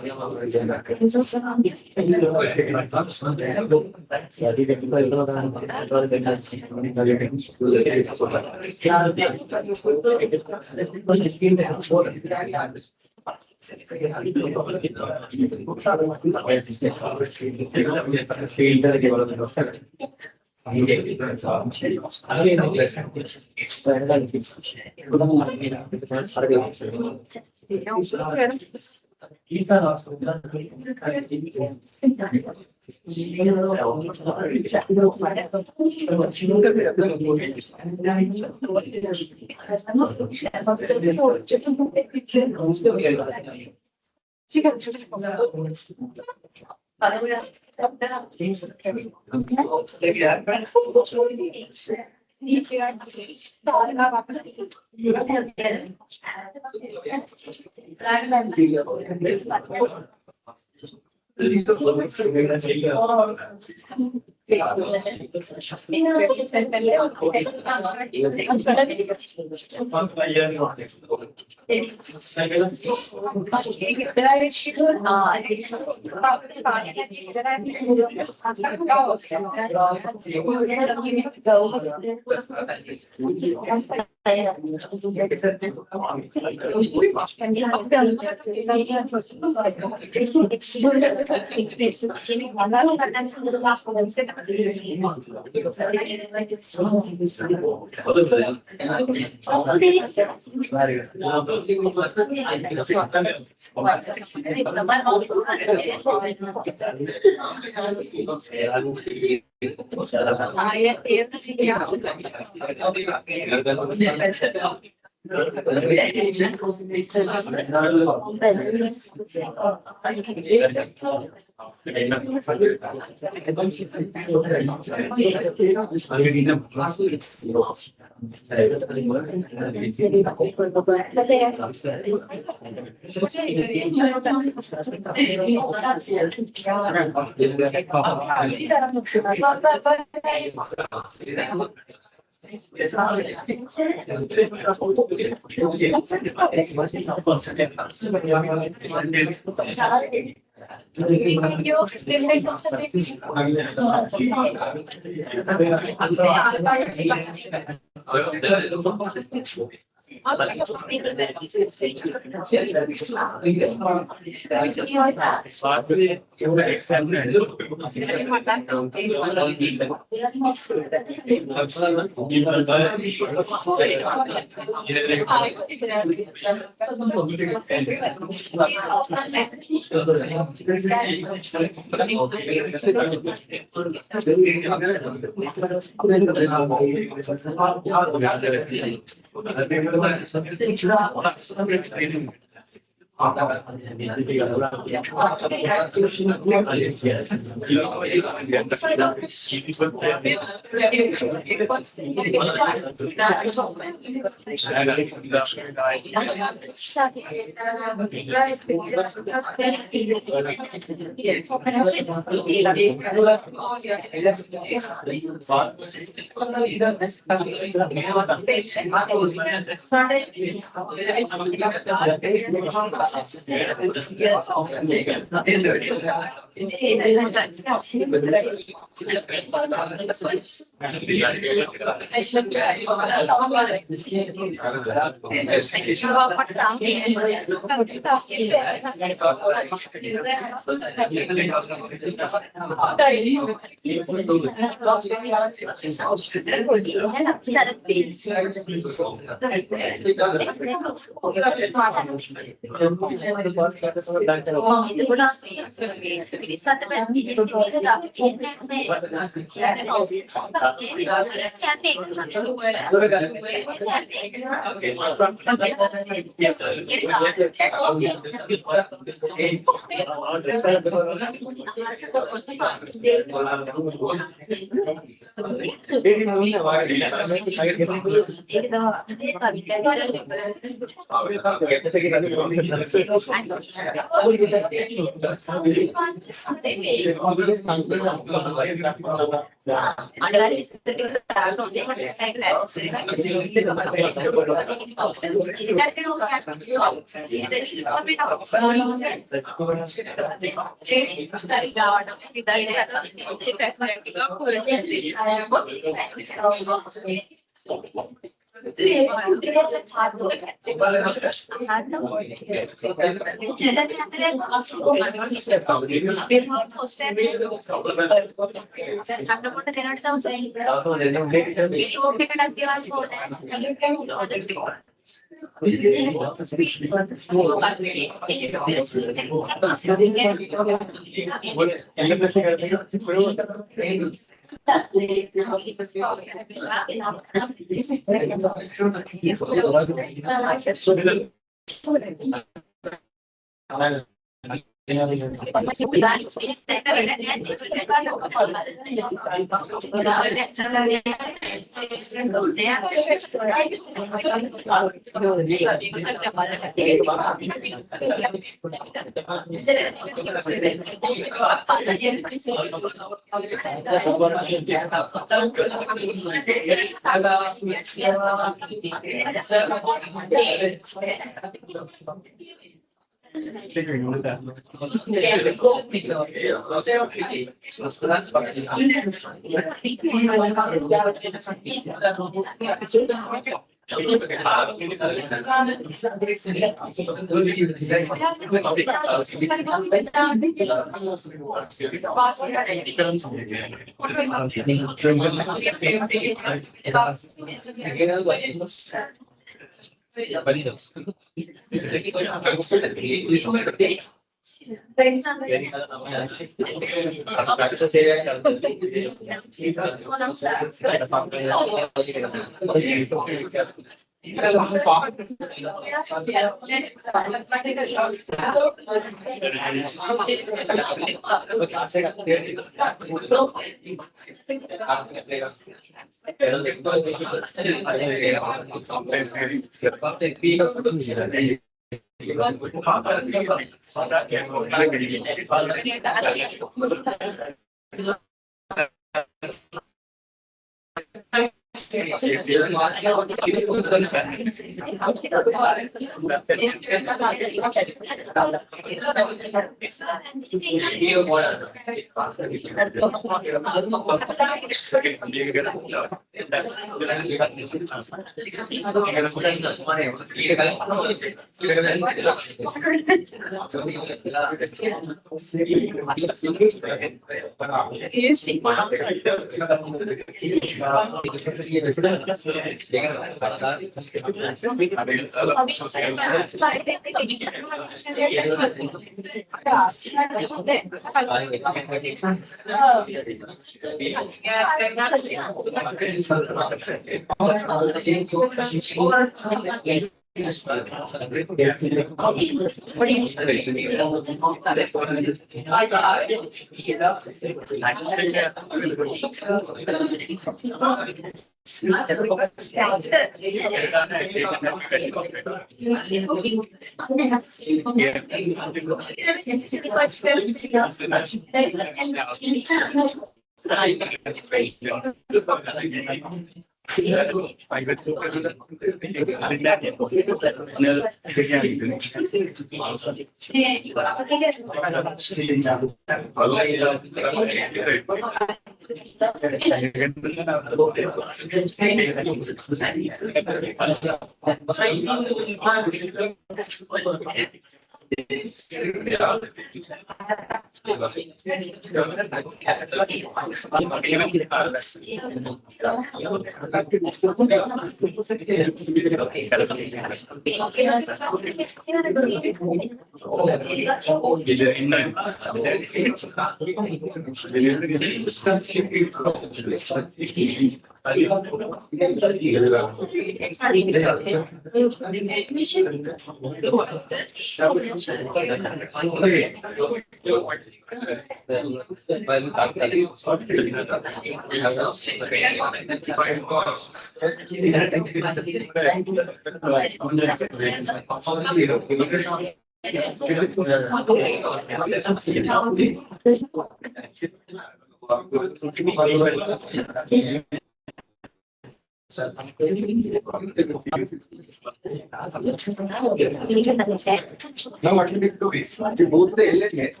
Now what you need to do is you go to the LMS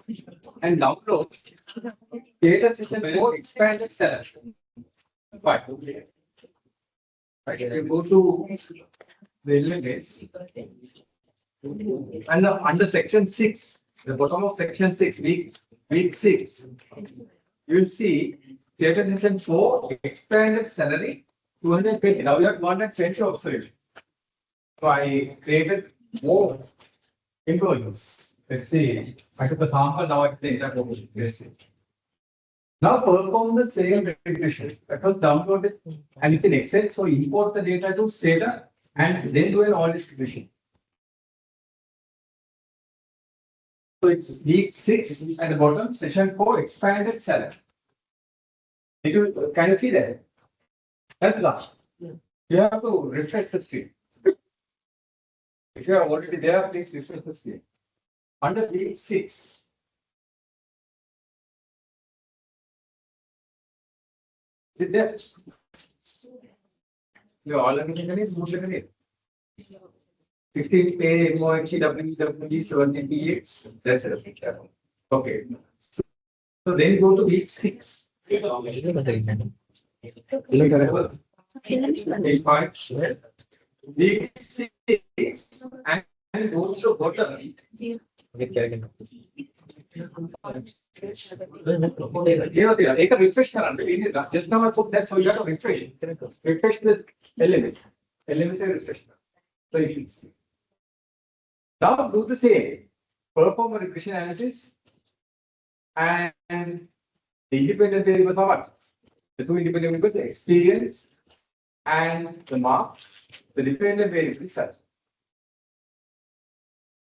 and download data session 4 expanded selection. Fine. Right. You go to the LMS and under section 6, the bottom of section 6, week 6, you will see data session 4 expanded salary 220. Now we have 120 observation. So I created more employees. Let's say I took a sample, now I take that over. Let's see. Now perform the same regression. That was downloaded and it's in Excel. So import the data to Stata and then do an audit regression. So it's week 6 at the bottom, session 4 expanded salary. Can you see that? That's last. You have to refresh the screen. If you are already there, please refresh the screen. Under week 6. Is it there? You all are getting it? 16 MOHE, WWD, 17B EXP. That's it. Okay. So then go to week 6. Week 5. Week 6 and go to the bottom. Take a refresh. Just now I put that, so you have to refresh. Refresh this LMS. LMS is refresh. So you can see. Now do the same. Perform a regression analysis and the independent variables are what? The two independent variables, the experience and the mark. The dependent variable is such.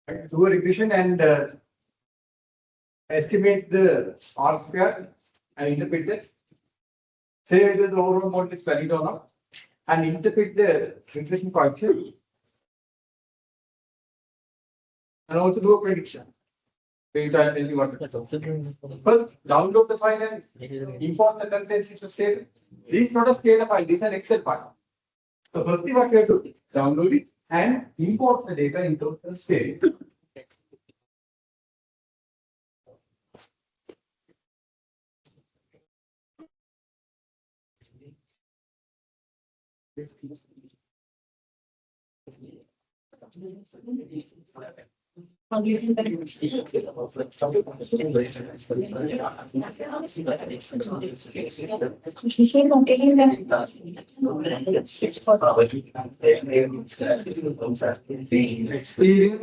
Do a regression and estimate the R square and interpret it. Say whether the overall model is valid or not, and interpret the regression coefficient. And also do a prediction. Which I will tell you what to do. First, download the file and import the contents into Stata. This is not a Stata file, this is an Excel file. So first thing what we have to do, download it and import the data into the state. Experience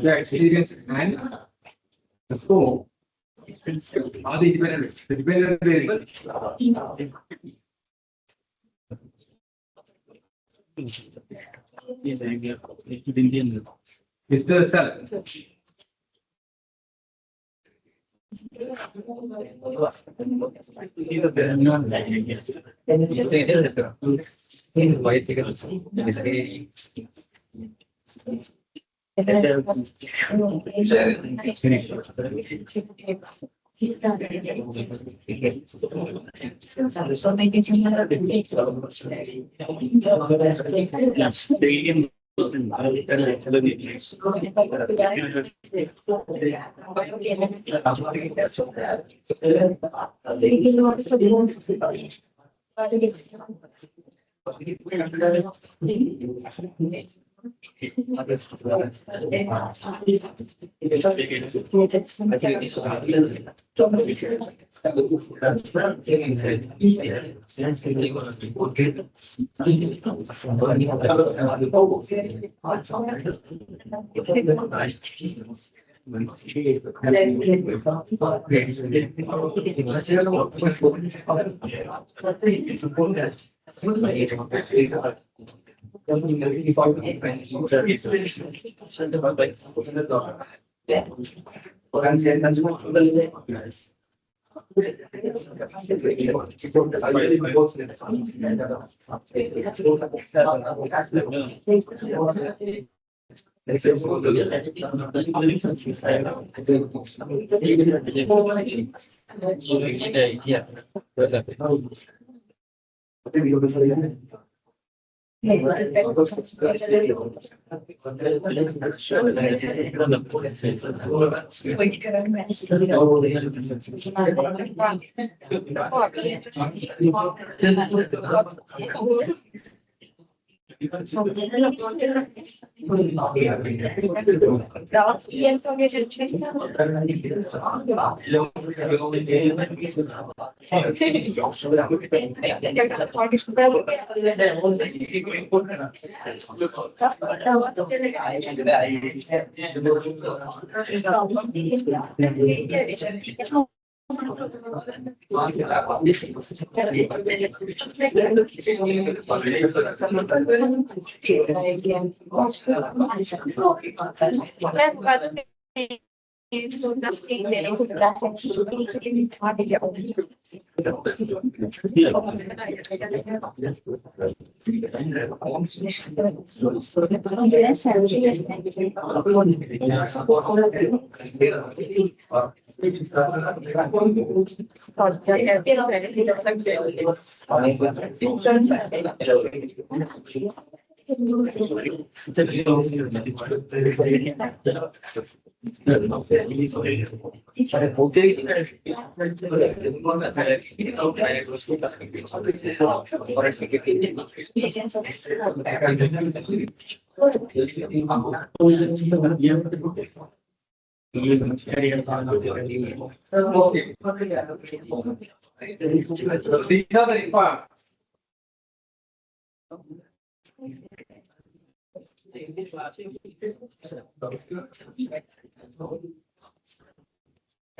the experience and the score are the independent variable. Is the cell.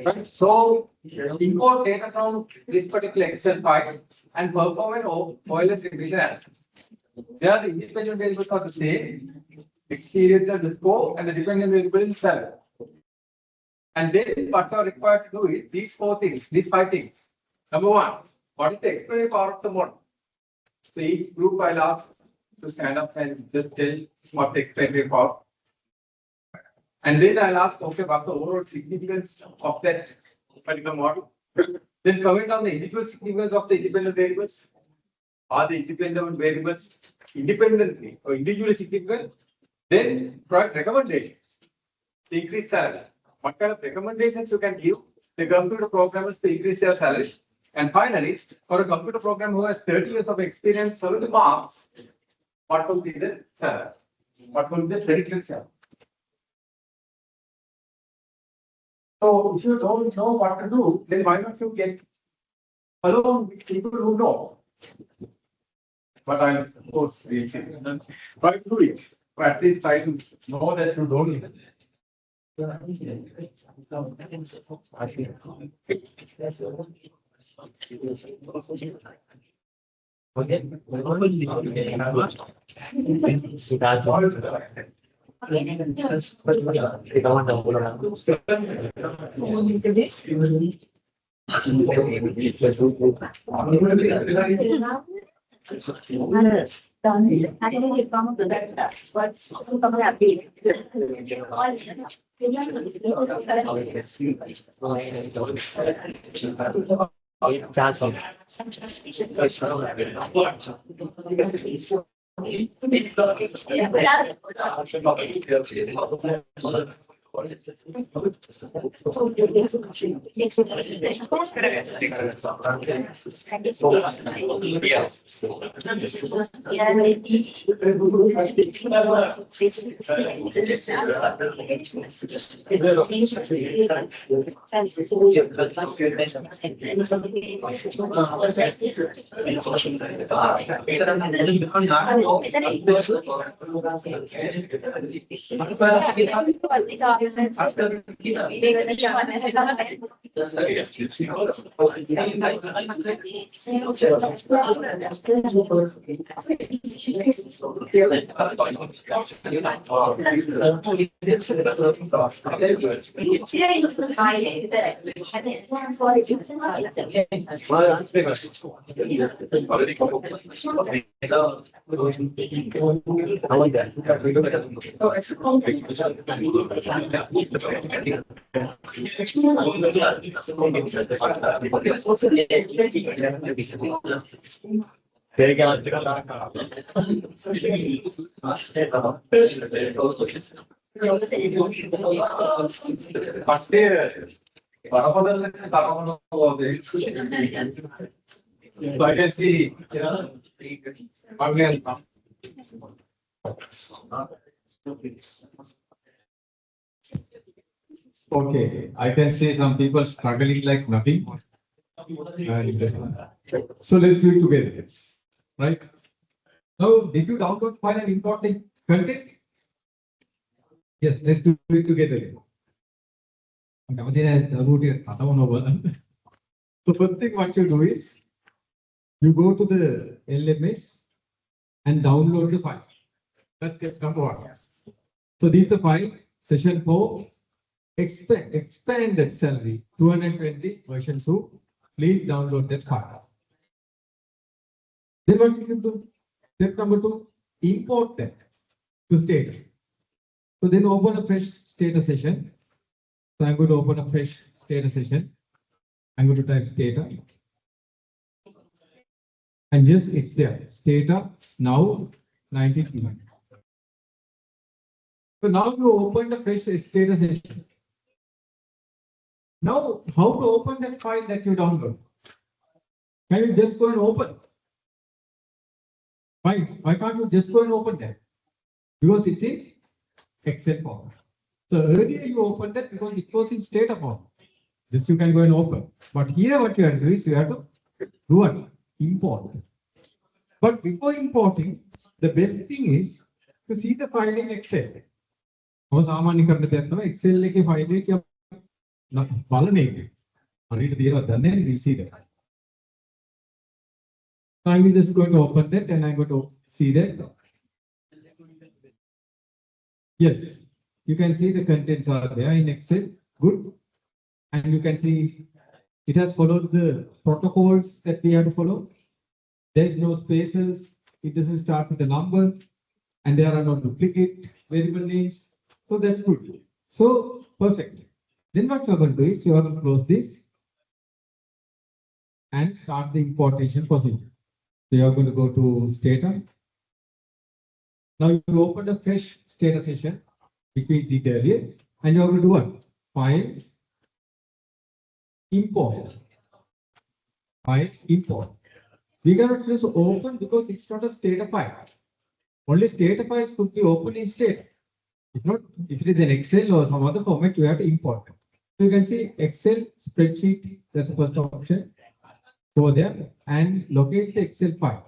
Right. So import data from this particular Excel file and perform an OLS regression analysis. They are the independent variables are the same. Experience and the score and the dependent variable is salary. And then what are required to do is these four things, these five things. Number one, what is the explainable power of the model? So each group I'll ask to stand up and just tell what the explainable power. And then I'll ask, okay, what's the overall significance of that particular model? Then comment on the individual significance of the independent variables. Are the independent variables independently or individually significant? Then provide recommendations to increase salary. What kind of recommendations you can give the computer programmers to increase their salary? And finally, for a computer programmer who has 30 years of experience, 70 marks, what will be the salary? What will be the predicted salary? So if you don't know what to do, then why not you get along with people who know? But I of course try to do it. Or at least try to know that you don't even. So I can see, okay, I can see some people struggling like nothing. And, so let's do it together, right? Now, did you download file and import the content? Yes, let's do it together. So first thing what you do is, you go to the LMS and download the file. That's step number one. So this is the file, session 4, expanded salary, 220 version 2. Please download that file. Then what you can do? Step number 2, import that to status. So then open a fresh status session. So I'm going to open a fresh status session. I'm going to type stata. And yes, it's there. Stata now 19. So now you open the fresh status session. Now, how to open that file that you download? Can you just go and open? Why can't you just go and open that? Because it's in Excel form. So earlier you opened that because it was in stata form. Just you can go and open. But here what you have to do is you have to do what? Import. But before importing, the best thing is to see the file in Excel. Excel file we'll see that. So I will just go to open that and I'm going to see that. Yes, you can see the contents are there in Excel. Good. And you can see it has followed the protocols that we have to follow. There is no spaces. It doesn't start with a number. And there are no duplicate variable names. So that's good. So perfect. Then what you are going to do is you are going to close this and start the importation procedure. So you are going to go to Stata. Now you open a fresh Stata session, which we did earlier, and you are going to do what? File, import. File, import. We cannot use open because it's not a Stata file. Only Stata files could be opened in Stata. If not, if it is an Excel or some other format, you have to import it. So you can see Excel spreadsheet, that's the first option. Go there and locate the Excel file.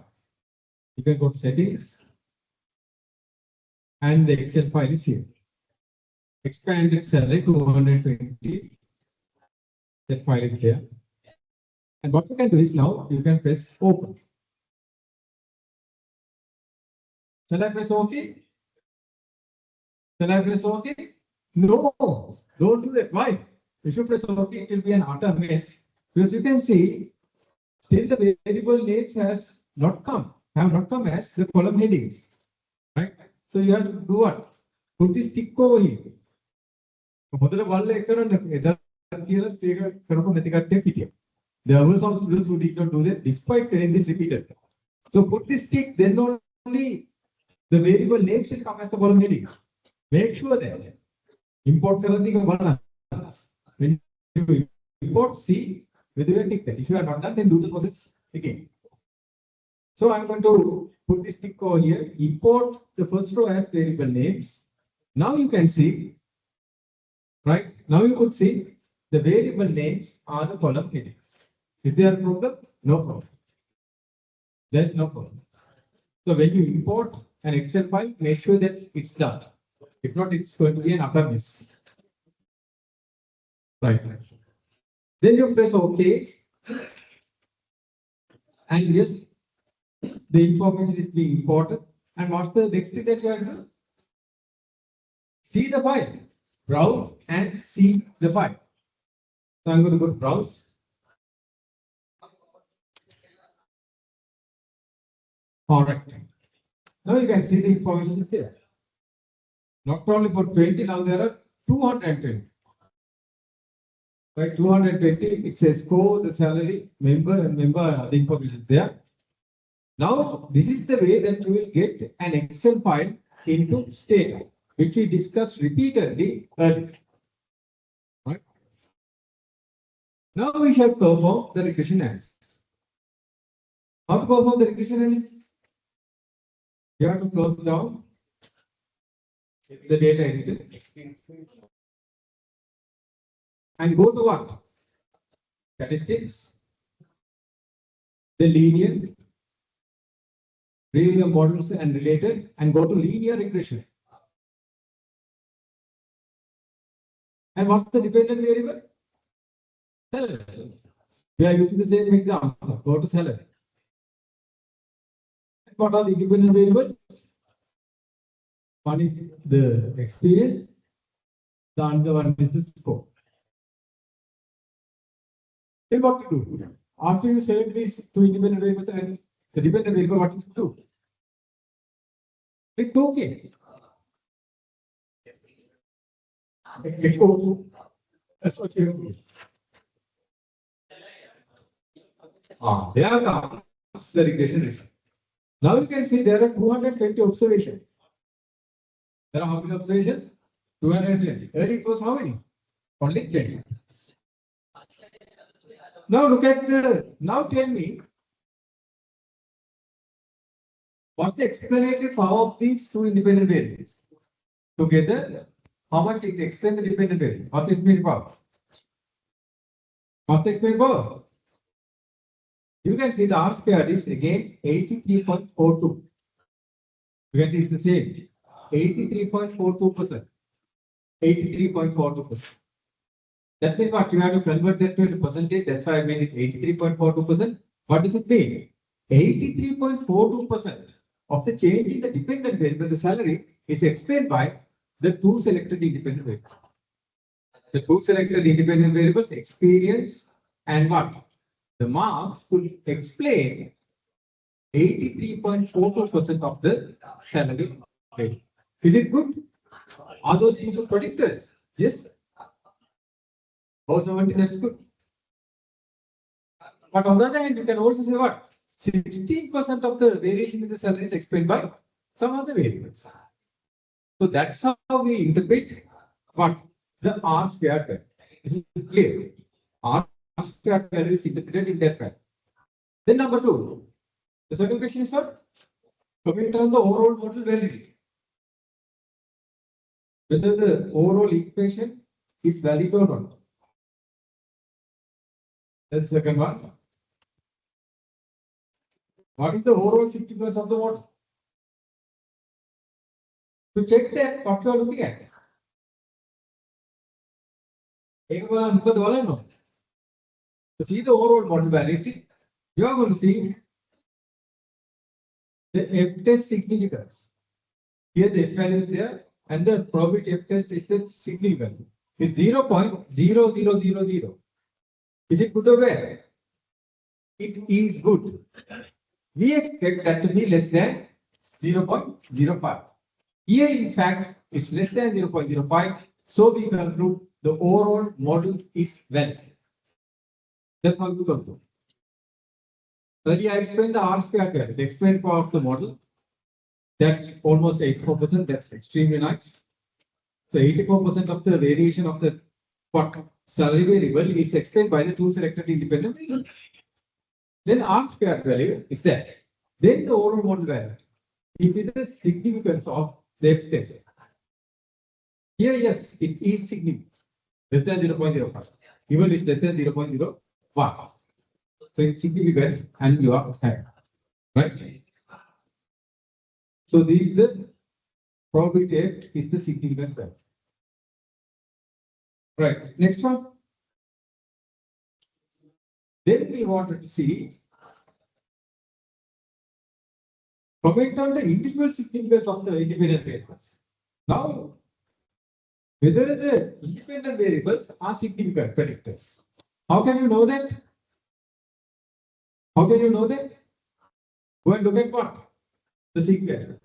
You can go to settings and the Excel file is here. Expanded salary 220. That file is there. And what you can do is now you can press open. Shall I press OK? Shall I press OK? No, don't do that. Why? If you press OK, it will be an utter mess. Because you can see still the variable names have not come as the column headings. Right? So you have to do what? Put this tick over here. There were some students who did not do that despite telling this repeatedly. So put this tick, then only the variable name should come as the column heading. Make sure that import when you import, see whether you tick that. If you are not done, then do the process again. So I'm going to put this tick over here, import the first row as variable names. Now you can see, right? Now you could see the variable names are the column headings. Is there a problem? No problem. There's no problem. So when you import an Excel file, make sure that it's done. If not, it's going to be an utter mess. Right. Then you press OK. And yes, the information is being imported. And what's the next thing that you have to do? See the file. Browse and see the file. So I'm going to go to browse. All right. Now you can see the information is there. Not only for 20, now there are 220. By 220, it says score, the salary, member, and member, the information there. Now, this is the way that you will get an Excel file into Stata, which we discussed repeatedly earlier. Right? Now we shall perform the regression analysis. How to perform the regression analysis? You have to close down the data editor and go to what? Statistics, the linear, review the models and related, and go to linear regression. And what's the dependent variable? Salary. We are using the same example. Go to salary. What are the independent variables? One is the experience, the other one is the score. Then what to do? After you select these two independent variables and the dependent variable, what you do? Click OK. Click OK. That's what you do. There comes the regression result. Now you can see there are 220 observations. There are how many observations? 220. Earlier it was how many? Only 20. Now look at now tell me, what's the explanatory power of these two independent variables? Together, how much it explains the dependent variable? What's the explanatory power? What's the explanatory power? You can see the R squared is again 83.42. You can see it's the same. 83.42%. 83.42%. That means what? You have to convert that to a percentage. That's why I made it 83.42%. What does it mean? 83.42% of the change in the dependent variable, the salary, is explained by the two selected independent variables. The two selected independent variables, experience and what? The marks could explain 83.42% of the salary rate. Is it good? Are those two good predictors? Yes. Oh, 70, that's good. But on the other hand, you can also say what? 16% of the variation in the salary is explained by some other variables. So that's how we interpret what? The R squared value. This is clear. R squared value is interpreted in that way. Then number two, the second question is what? Comment on the overall model validity. Whether the overall equation is valid or not. That's the second one. What is the overall significance of the model? To check that, what you are looking at. To see the overall model validity, you are going to see the F test significance. Here the F value is there, and the probability F test is the significance. Is 0.0000. Is it good or bad? It is good. We expect that to be less than 0.05. Here, in fact, it's less than 0.05. So we conclude the overall model is valid. That's how we conclude. Earlier, I explained the R squared value, the explained power of the model. That's almost 84%. That's extremely nice. So 84% of the variation of the salary variable is explained by the two selected independent variables. Then R squared value is that. Then the overall model value is the significance of the F test. Here, yes, it is significant. Less than 0.05. Even is less than 0.01. So it's significant and you are happy. Right? So this is the probability F is the significance value. Right. Next one. Then we wanted to see comment on the individual significance of the independent variables. Now, whether the independent variables are significant predictors. How can you know that? How can you know that? Go and look at what? The significance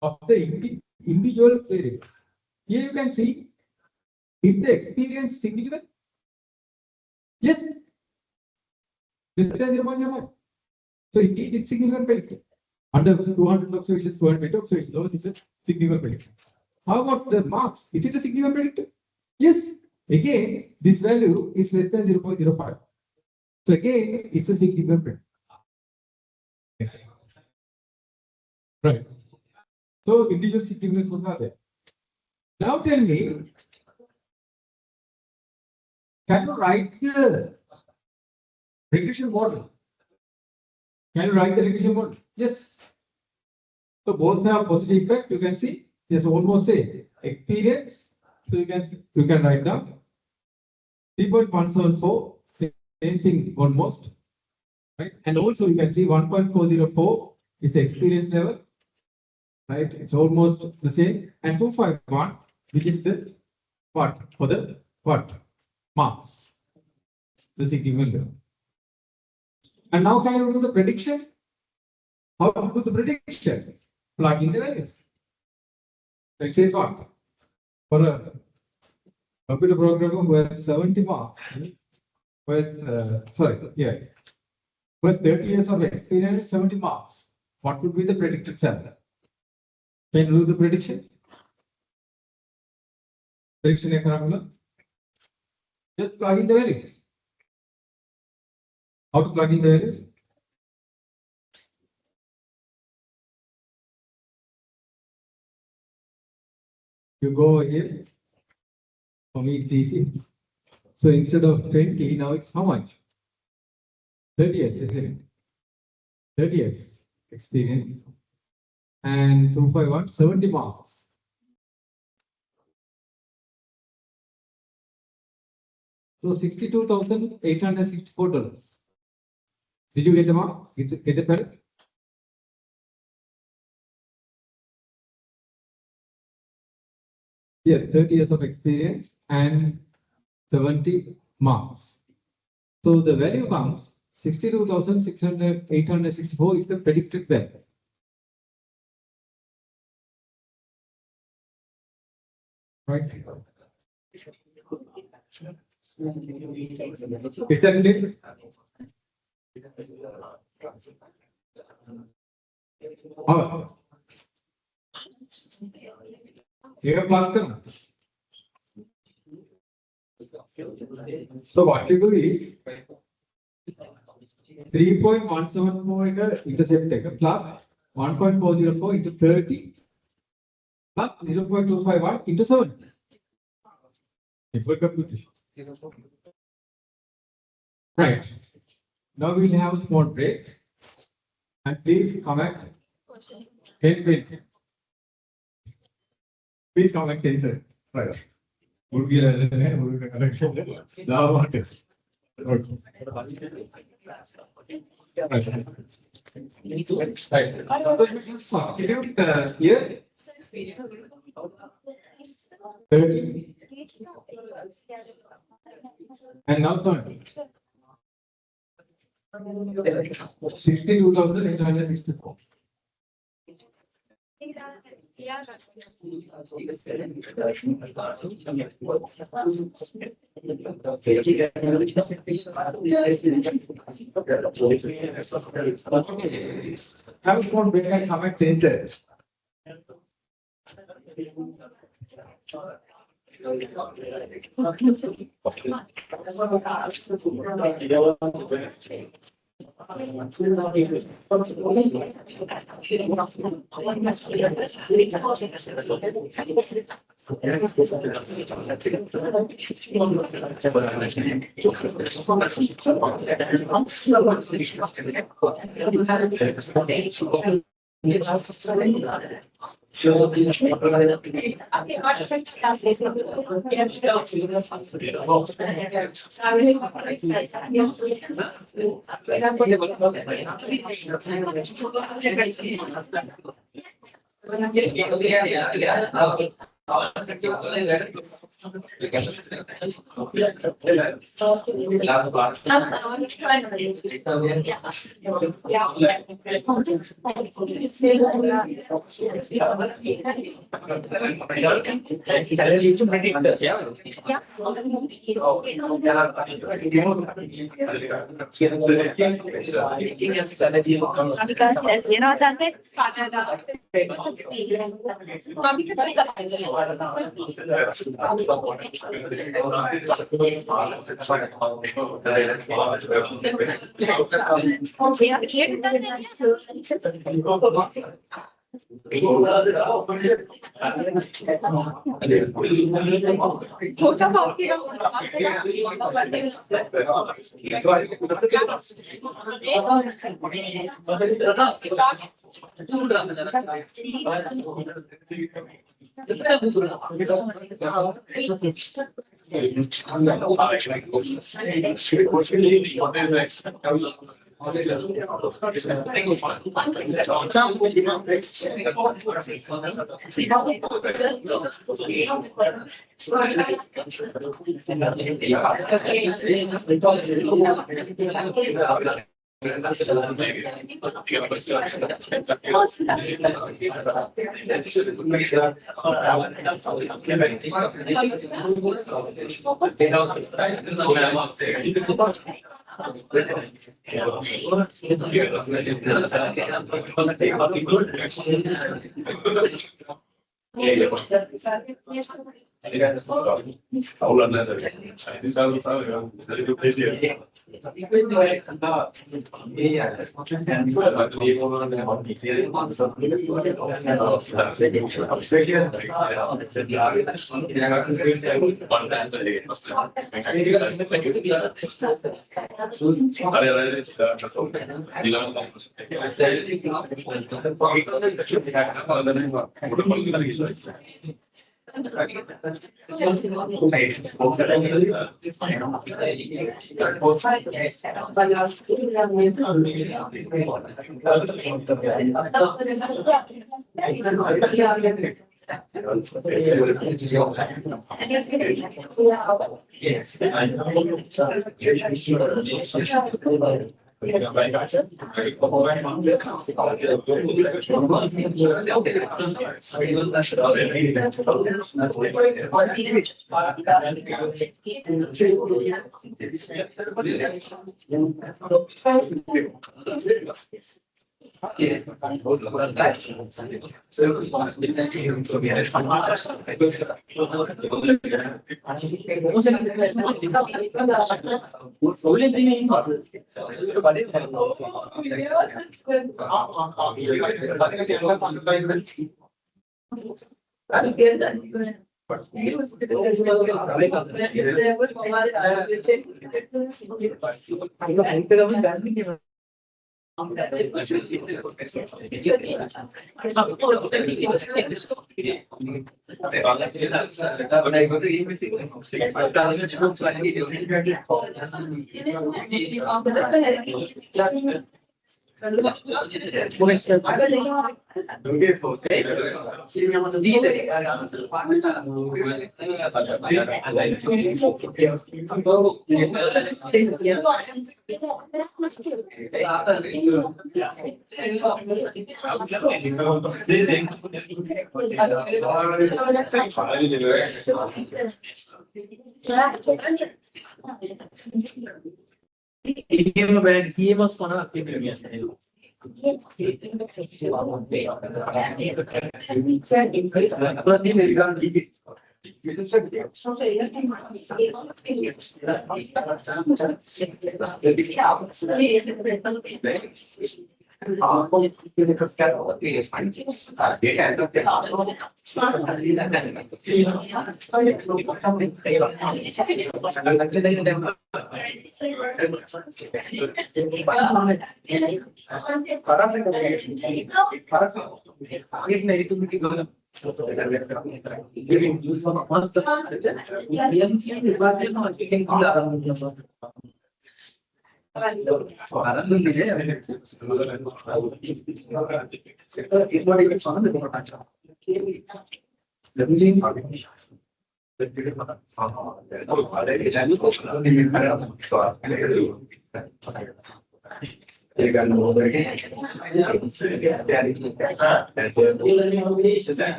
of the individual variables. Here you can see, is the experience significant? Yes. Less than 0.05. So indeed, it's significant predictor. Under 200 observations, 220 observations, those is a significant predictor. How about the marks? Is it a significant predictor? Yes. Again, this value is less than 0.05. So again, it's a significant predictor. Right. So individual significance are there. Now tell me, can you write the regression model? Can you write the regression model? Yes. So both have positive effect. You can see. Yes, almost say experience. So you can write down 3.174. Same thing almost. Right. And also you can see 1.404 is the experience level. Right. It's almost the same. And 251, which is the what? For the what? Marks. The significant level. And now can you do the prediction? How to do the prediction? Plug in the values. Let's say what? For a computer programmer who has 70 marks, who has, who has 30 years of experience, 70 marks. What would be the predicted salary? Can you do the prediction? Prediction formula? Just plug in the values. How to plug in the values? You go over here. For me, it's easy. So instead of 20, now it's how much? 30 years, isn't it? 30 years experience. And 251, 70 marks. So $62,864. Did you get the mark? Get the value? Yeah, 30 years of experience and 70 marks. So the value comes 62,864 is the predicted value. Right? Isn't it? Oh. You have plugged them. So what you do is 3.174 into intercept taker plus 1.404 into 30 plus 0.251 into 7. Simple computation. Right. Now we will have a small break. And please comment 10:20. Please comment 10:30. Right. Would be a now what is? Right. Here. 30. And now start. 62,864. Have a small break and comment 10:30.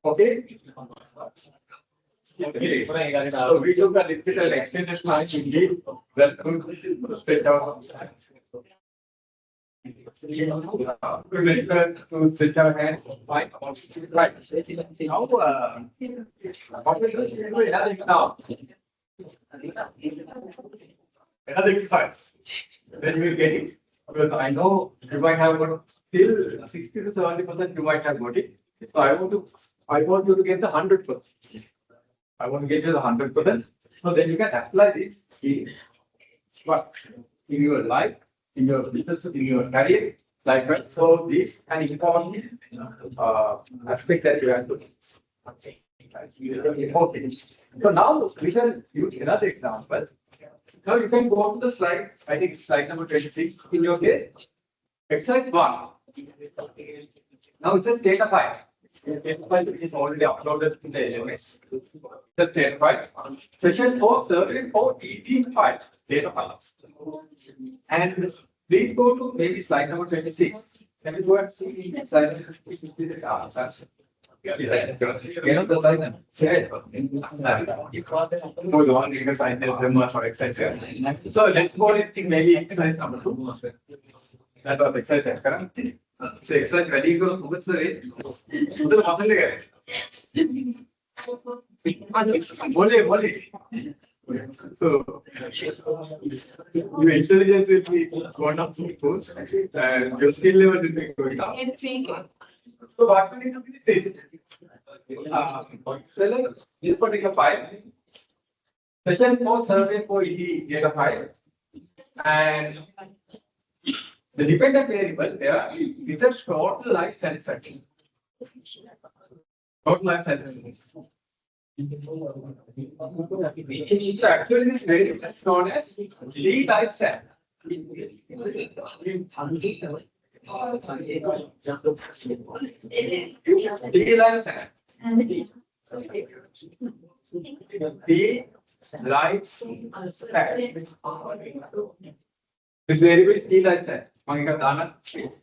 Okay. Okay. So we took a little explanation on Hindi. That's good to stretch out. To stretch our hands. Right. Now, now, another exercise. Then you will get it. Because I know you might have got still 60 to 70% you might have got it. So I want you to get the 100%. I want to get you the 100%. So then you can apply this in what? In your life, in your business, in your career, like that. So this is an important aspect that you have to. Okay. So now we can use another example. Now you can go to the slide, I think slide number 26 in your case. Exercise 1. Now it says data file. Data file is already uploaded to the LMS. Just data file. Session 4, survey 4, ED file. Data file. And please go to maybe slide number 26. Can you go and see slide number 26? You know the slide then? Oh, the one you can find them for exercise. So let's go into maybe exercise number 2. That was exercise, correct? So exercise ready to go with the so your intelligence will be gone up to food and your skill level will be going up. So what we need to do is select this particular file, session 4 survey for ED data file, and the dependent variable there is the total life satisfaction. Total life satisfaction. So actually this variable is known as D life sat. D life sat. D life sat. This variable is D life sat. Manga dana.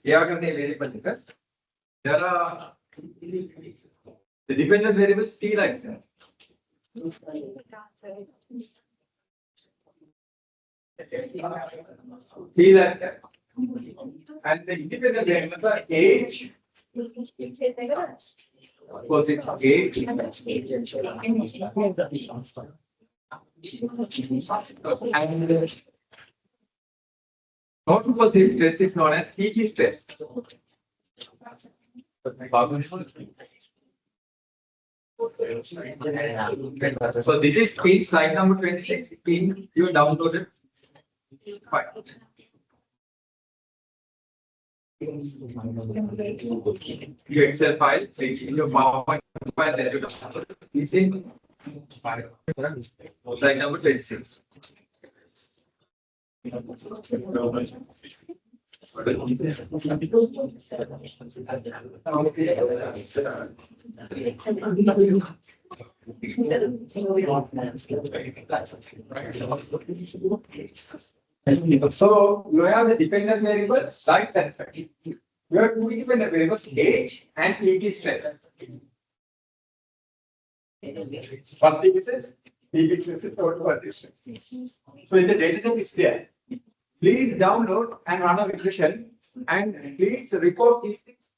क्या करने variable है? There are the dependent variables T life sat. T life sat. And the independent variables are age. Well, it's age. And non-positive stress is known as PT stress. So this is in slide number 26 in your downloaded file. Your Excel file, in your PowerPoint file that you downloaded is in slide number 26. So you have the dependent variable life satisfaction. You have two dependent variables, age and PT stress. One thing is PT stress is total persistence. So in the data set it's there. Please download and run a regression and please report these things.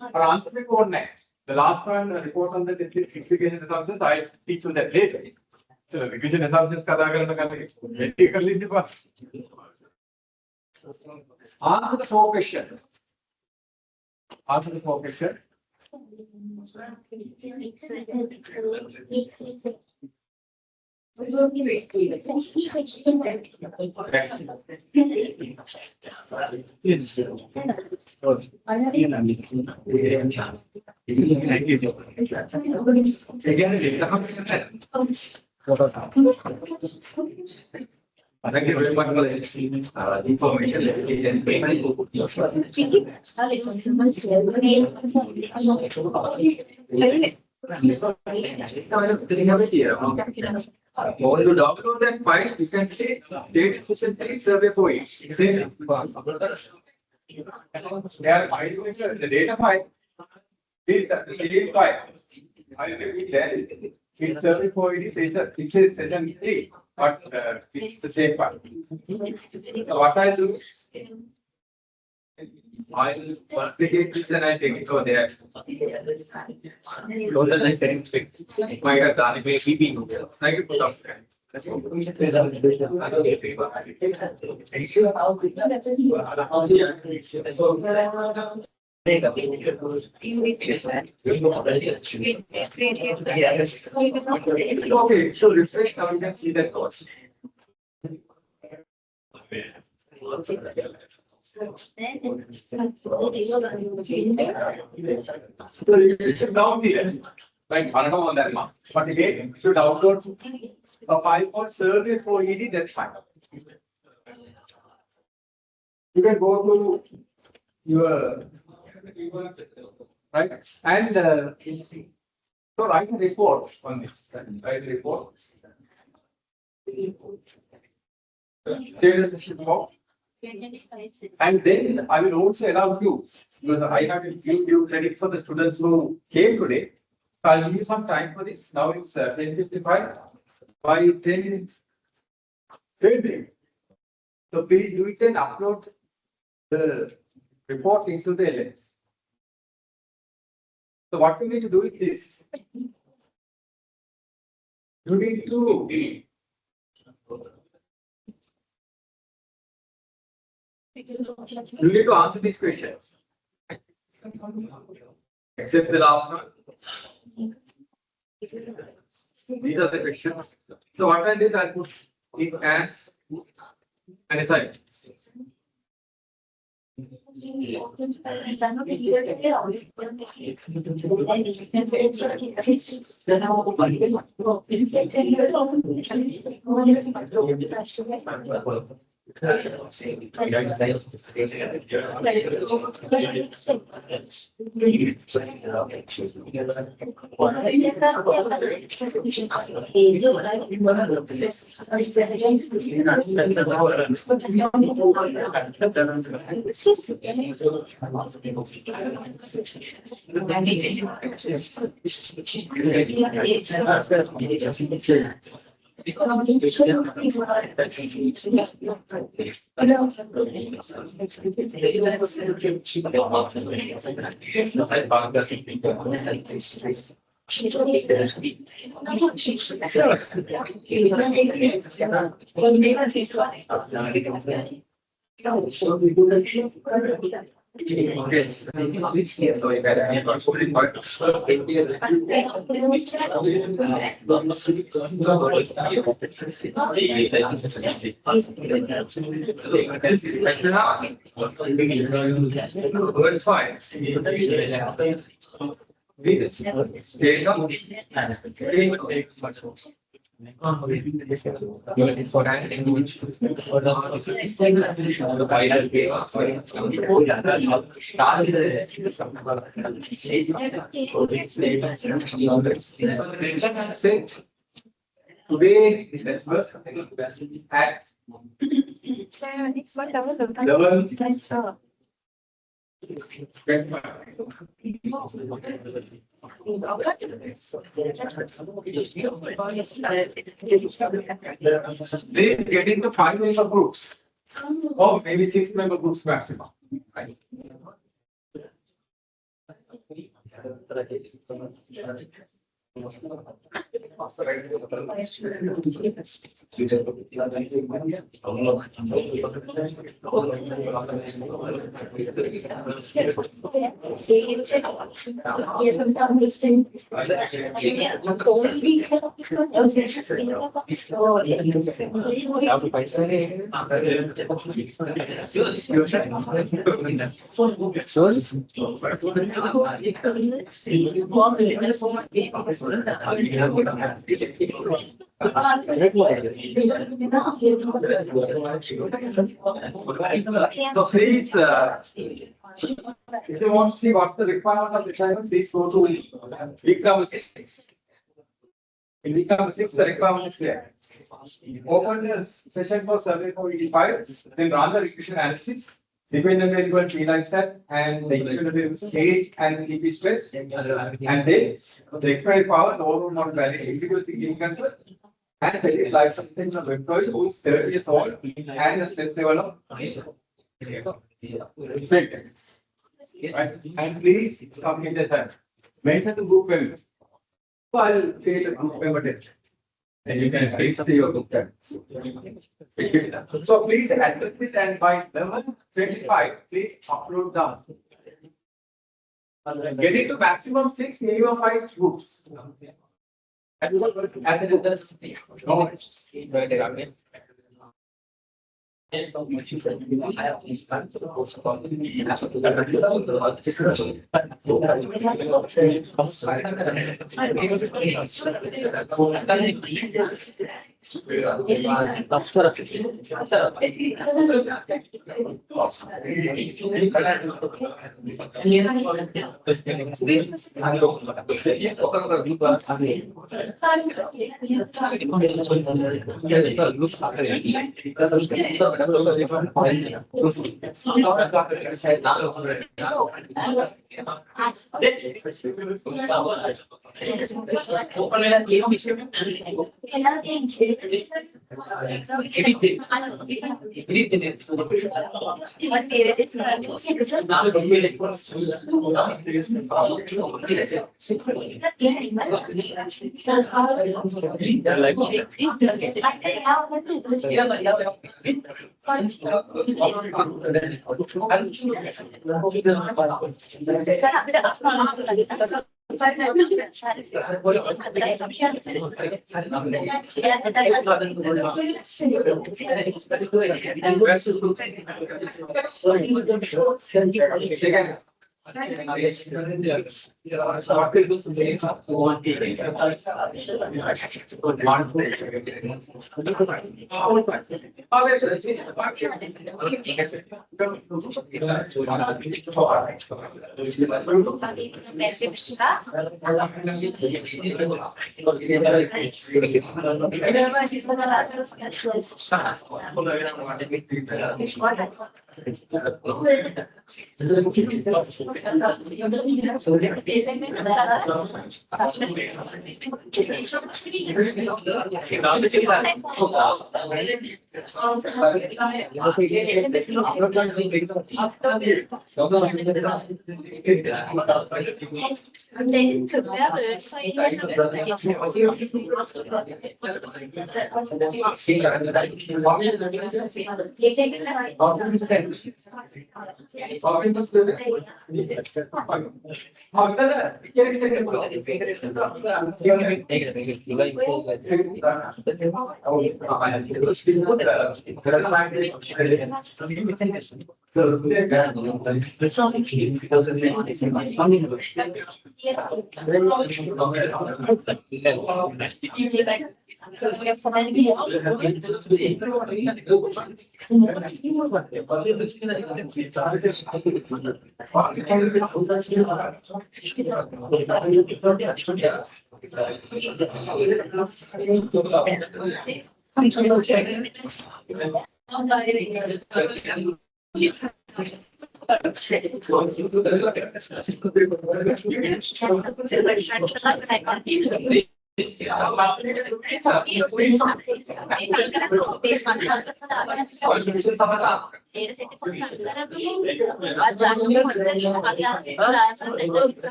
The last one report on the explication assumptions, I'll teach you that later. So regression assumptions answer the 4 questions. Answer the 4 questions. Thank you very much for the information. When you download that file, you can say state efficiency survey for it. Same. They are filing the data file. Is the same file. I repeat that. It's survey for it says session 3, but it's the same file. So what I do is I'll investigate this and I take it over there. Total like 10 fixed. My done it may be. Thank you for talking. Okay, so refresh now you can see that course. So you should download it. Like I don't know on that mark. But again, you should download a file called survey for ED, that's fine. You can go to your right and so write a report on this. Write a report. Status report. And then I will also allow you, because I have given you credit for the students who came today. So I'll give you some time for this. Now it's 10:55 by 10:20. So please do it and upload the report into the LMS. So what you need to do is this. You need to answer these questions. Except the last one. These are the questions. So what I do is I put it as an assignment. Okay. So you good fine. Today, let's first at level. They get into 5 member groups, or maybe 6 member groups maximum. Right? So please, if you want to see what's the requirement of the assignment, please go to week number 6. In week number 6, the requirement is clear. Open the session for survey for 85, then run the regression analysis, dependent variable T life set, and the independent variables K and TP stress, and then the expected power, the overall model value, individual significance, and the life sentence of employee who is 30 years old, and the stress level of effect. Right? And please submit the assignment. Mention the group members. So I'll create a group member test. And you can register your group test. So please address this, and by level 25, please upload the. Get it to maximum 6, minimum 5 groups.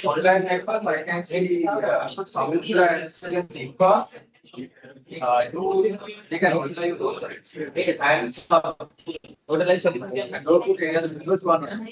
Online campus, I can see Samudra and Simba. They can also take and totalize and don't put any other business one.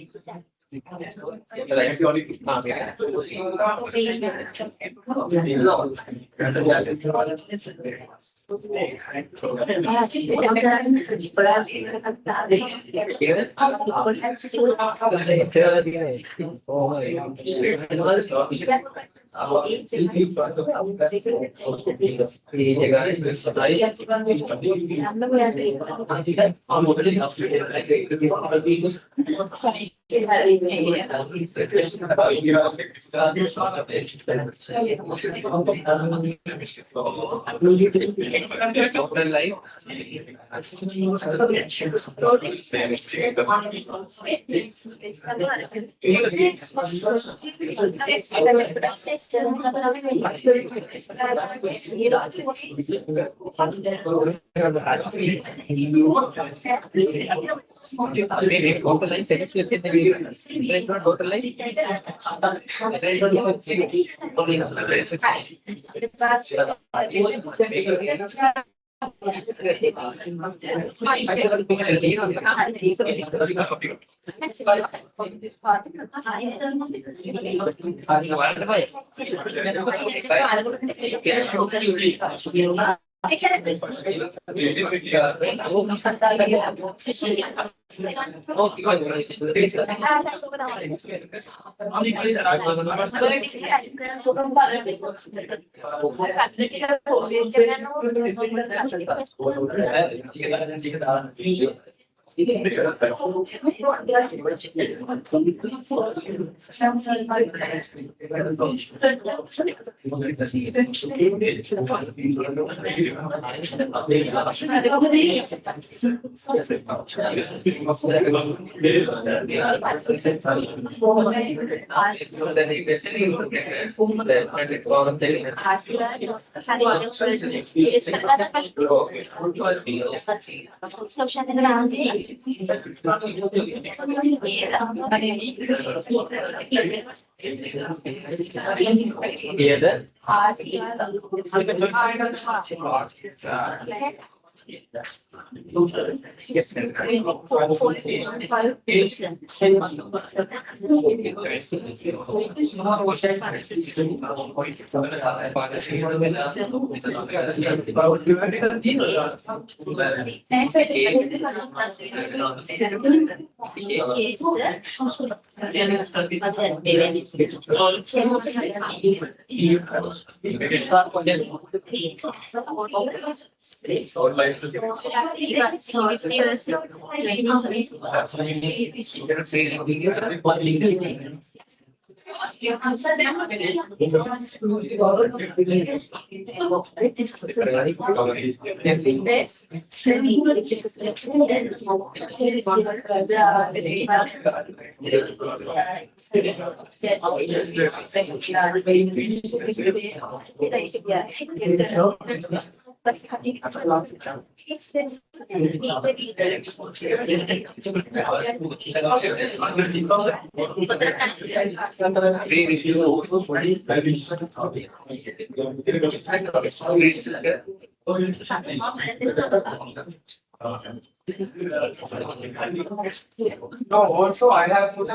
No, also I have put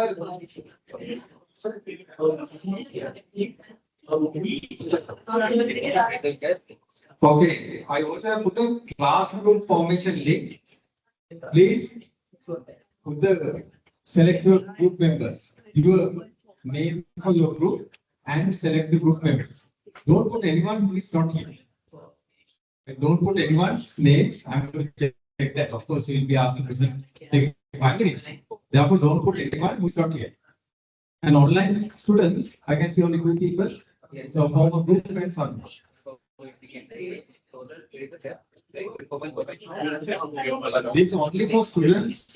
okay, I also have put a classroom formation link. Please put the select your group members, your name for your group, and select the group members. Don't put anyone who is not here. Don't put anyone's names. I'm going to check that. Of course, you will be asked to present. Take 5 minutes. Therefore, don't put anyone who is not here. And online students, I can see only 2 people. So form a group and some. This is only for students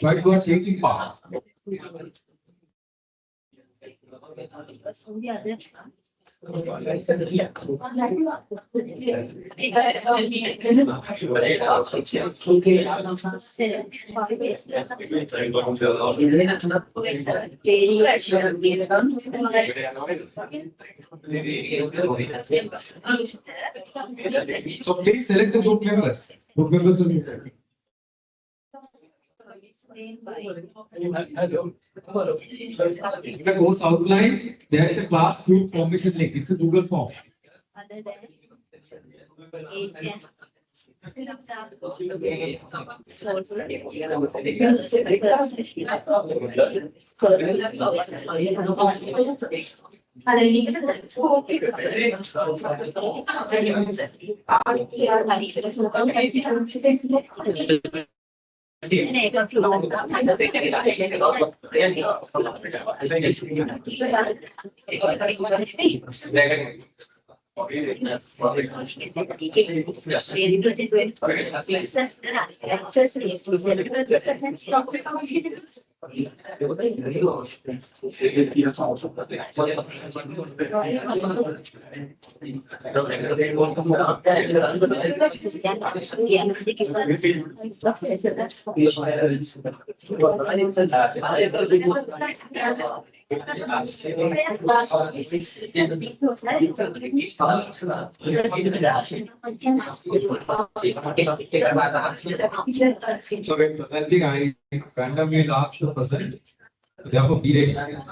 who are taking part. So please select the group members. Group members will be there. In the course outline, there is a class group formation link. It's a Google form. Other than agent. So when presenting, I randomly ask to present. Therefore, be ready. I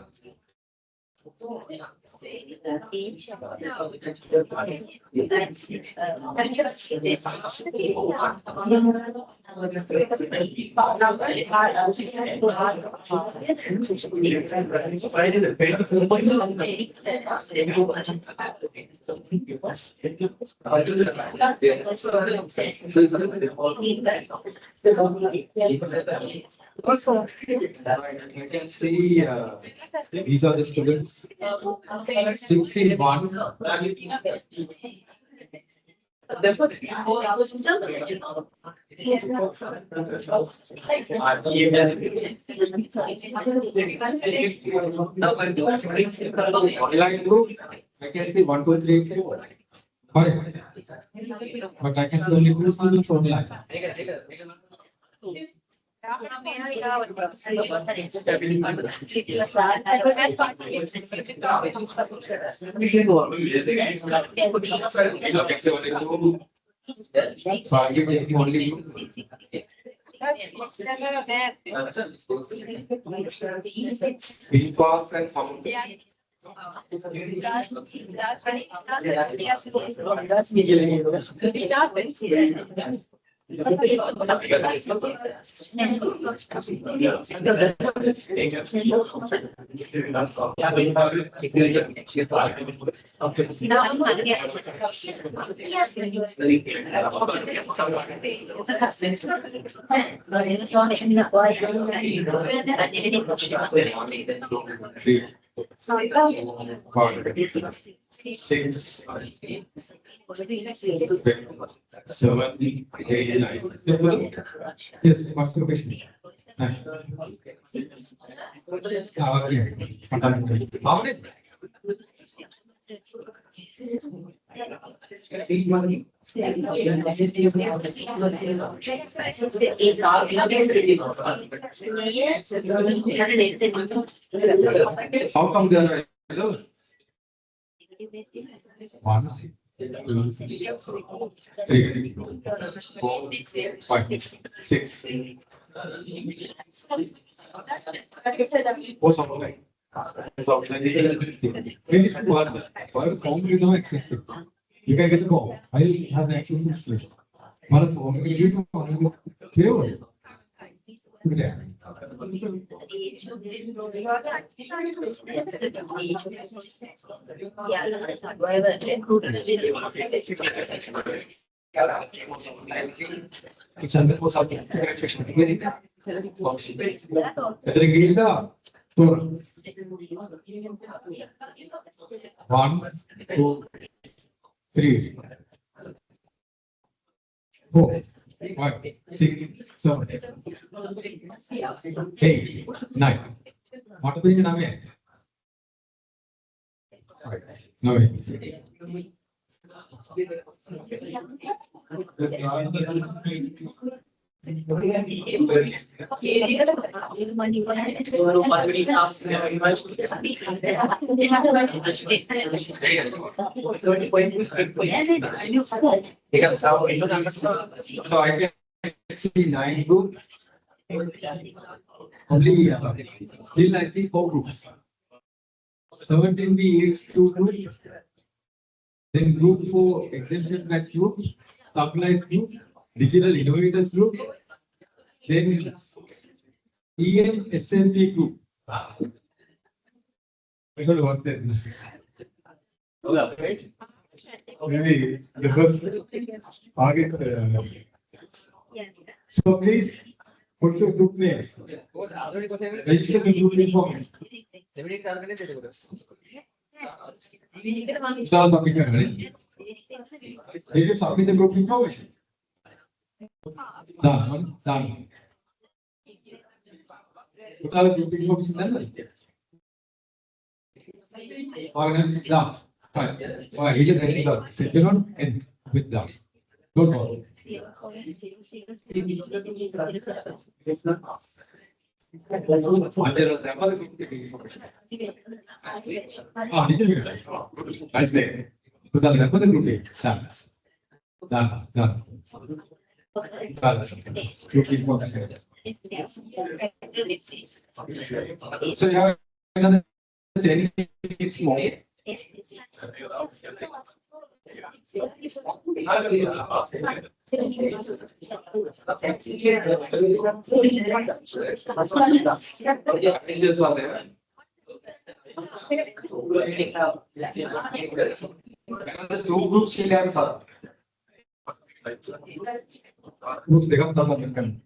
can see these are the students. 6 in 1. Online group, I can see 1, 2, 3, 4, 5. But I can see only 2 students online. So I give them only group. Be fast and sound. Three, 5, 6, 7, 8, 9. Yes, brother? Yes, what's your question? Nine. How many? How come they are alone? 1, 2, 3, 4, 5, 6. What's outside? What's outside? Finish one. Form will not exist. You can get the form. I will have access to this list. One form will give you one. Clear. It's under for something. One, 2, 3, 4, 5, 6, 7, 8, 9. What are the name? No. So I can see 9 groups. Only still I see 4 groups. 17B EXP group. Then group 4 exemption batch group, Sublife group, digital innovators group, then SMP group. I don't know what that is. Maybe the first target. So please put your group names. Register the group information. Start submitting, right? Did you submit the group information? Done. Done. Without group information, then done. Why? He didn't end up. Second one and with done. Don't worry. Nice day. Without the group, done. Done. Done. Group information. So you have another 10 minutes more. Two groups still have some. Groups become some.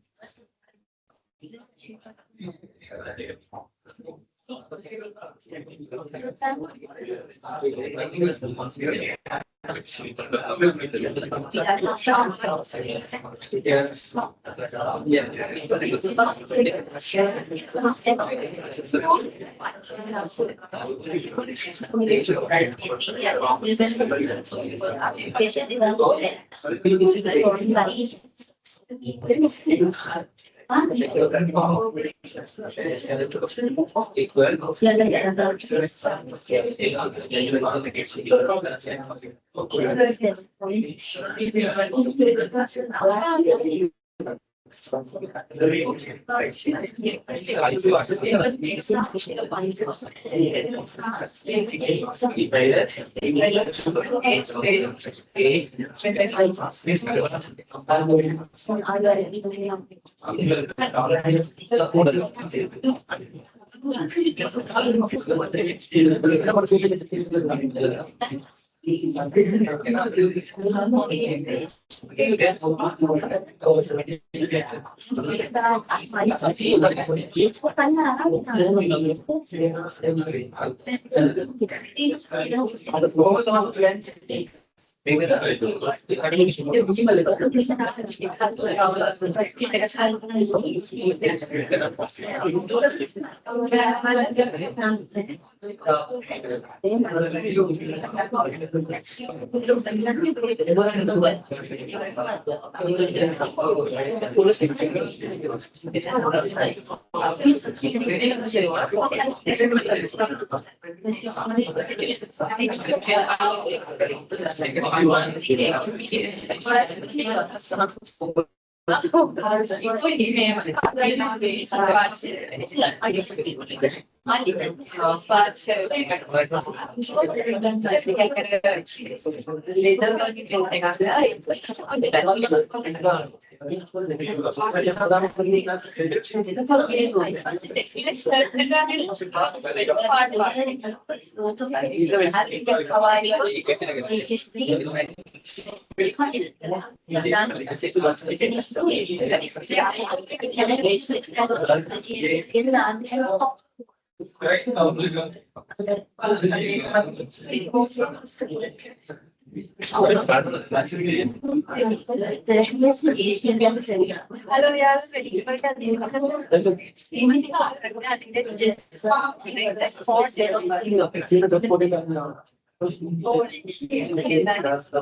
Thank you.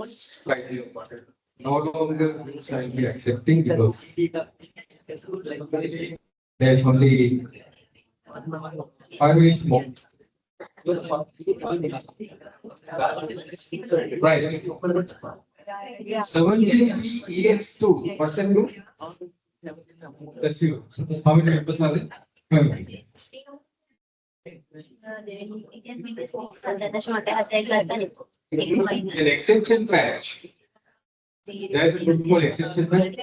Slightly important. No longer groups I'll be accepting because there's only 5 minutes more. Right. 17B EX2. What's that group? That's you. How many members are there? 5. An exception patch. There's a group called exception patch.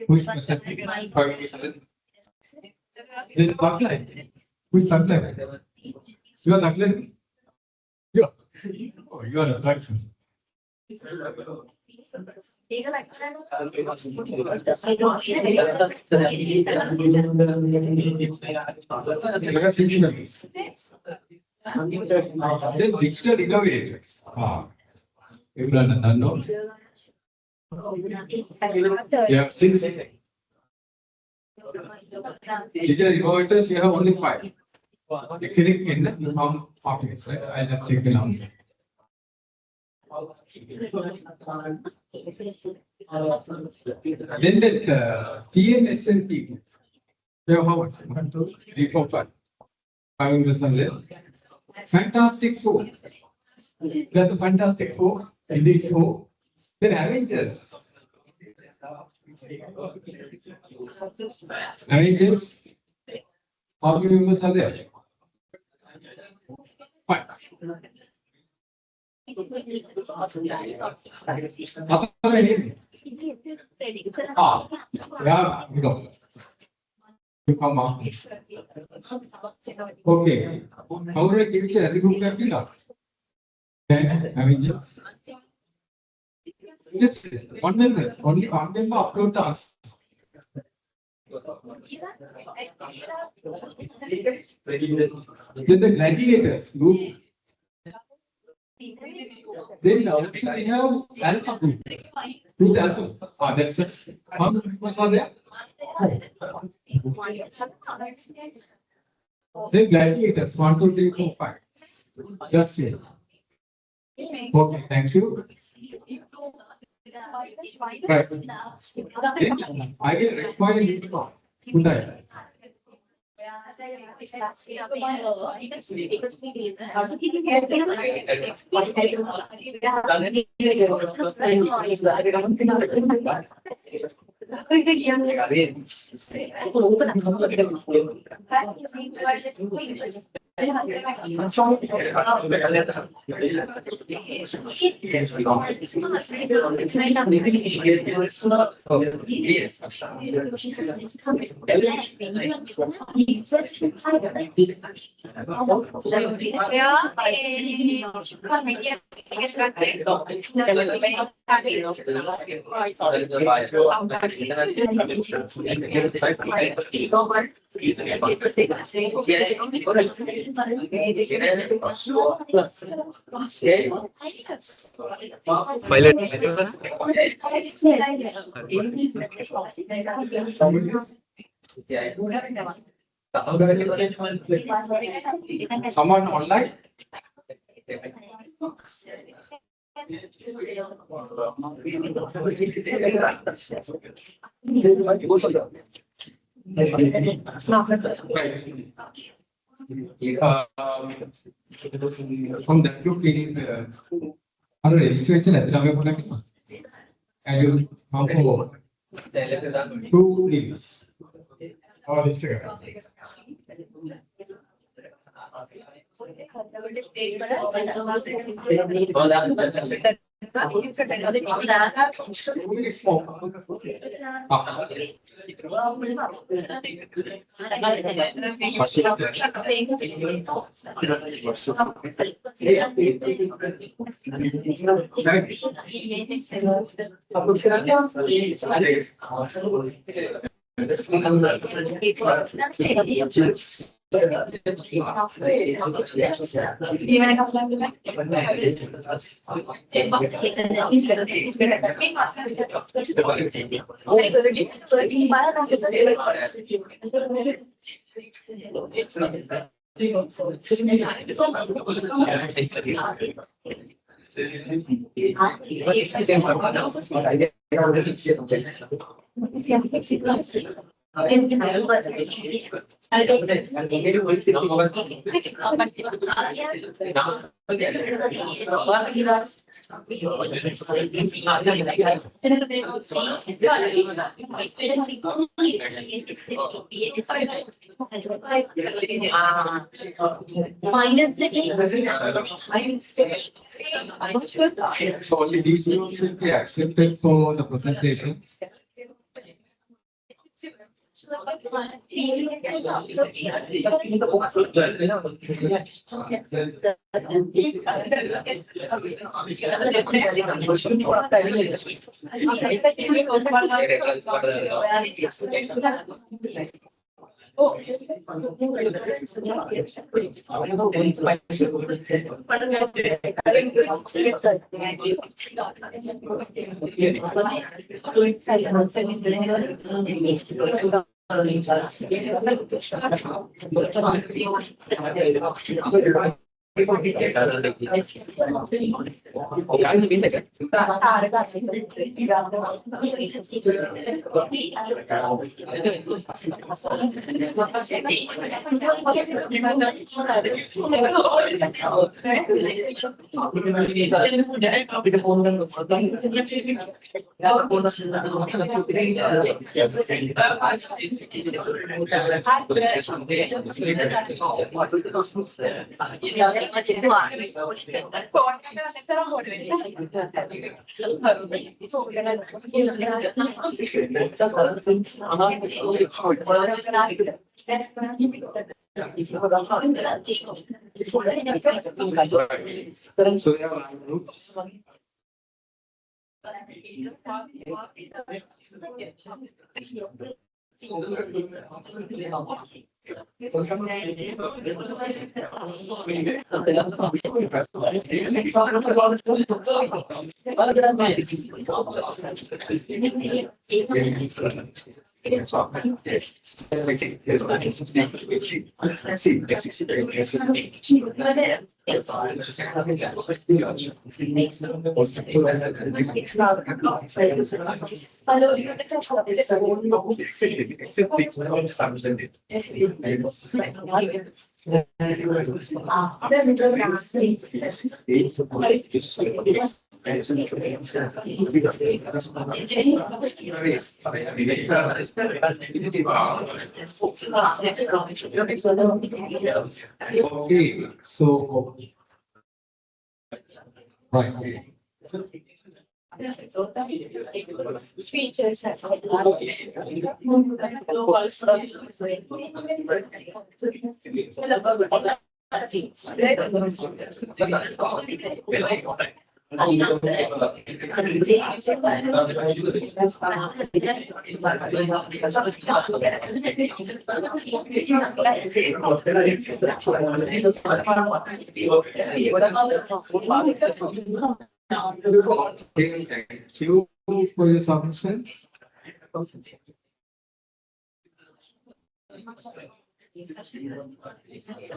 Who is present? 5 members. This is supply. Who is supply? You are supply? You are. Oh, you are a person. There are 6 members. Then digital innovators. Everyone unknown. You have 6. Digital innovators, you have only 5. You click in the form of it, right? I just check the number. Then that PNSNP, you have how much? 1, 2, 3, 4, 5. 5 members are there. Fantastic 4. That's a fantastic 4. Indeed 4. Then Avengers. Avengers. How many members are there? 5. Yeah, go. You come on. Okay. How do I give you a group of 10 Avengers? Yes, one member. Only one member upload task. Then the gladiators group. Then now we have alpha group. Who's the alpha? That's just how many members are there? Then gladiators 1, 2, 3, 4, 5. That's it. Okay, thank you. Right. Then I will require you to know. Good night. Someone online? From that group, we need registration as well. And you come for 2 leaves or Instagram. So only these groups will be accepted for the presentations. So we have groups. Okay, so right. Features have Okay, thank you for your submissions.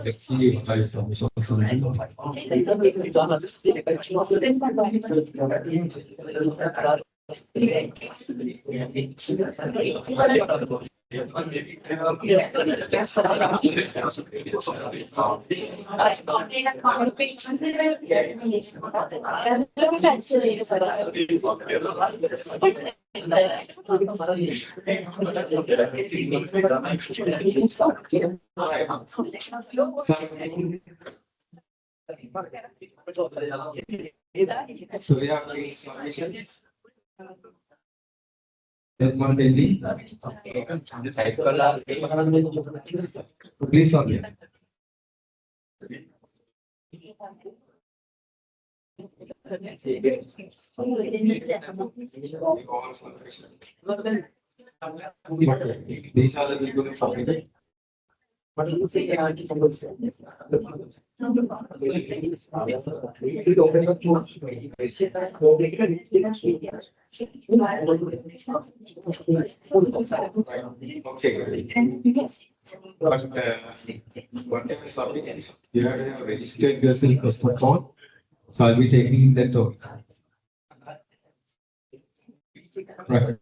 Let's see what your submissions So we have eight submissions. There's one pending. Please submit. All submissions. These are the people who submitted. Okay. But whatever submit, you have to have registered yourself first of all. So I'll be taking that off. Right.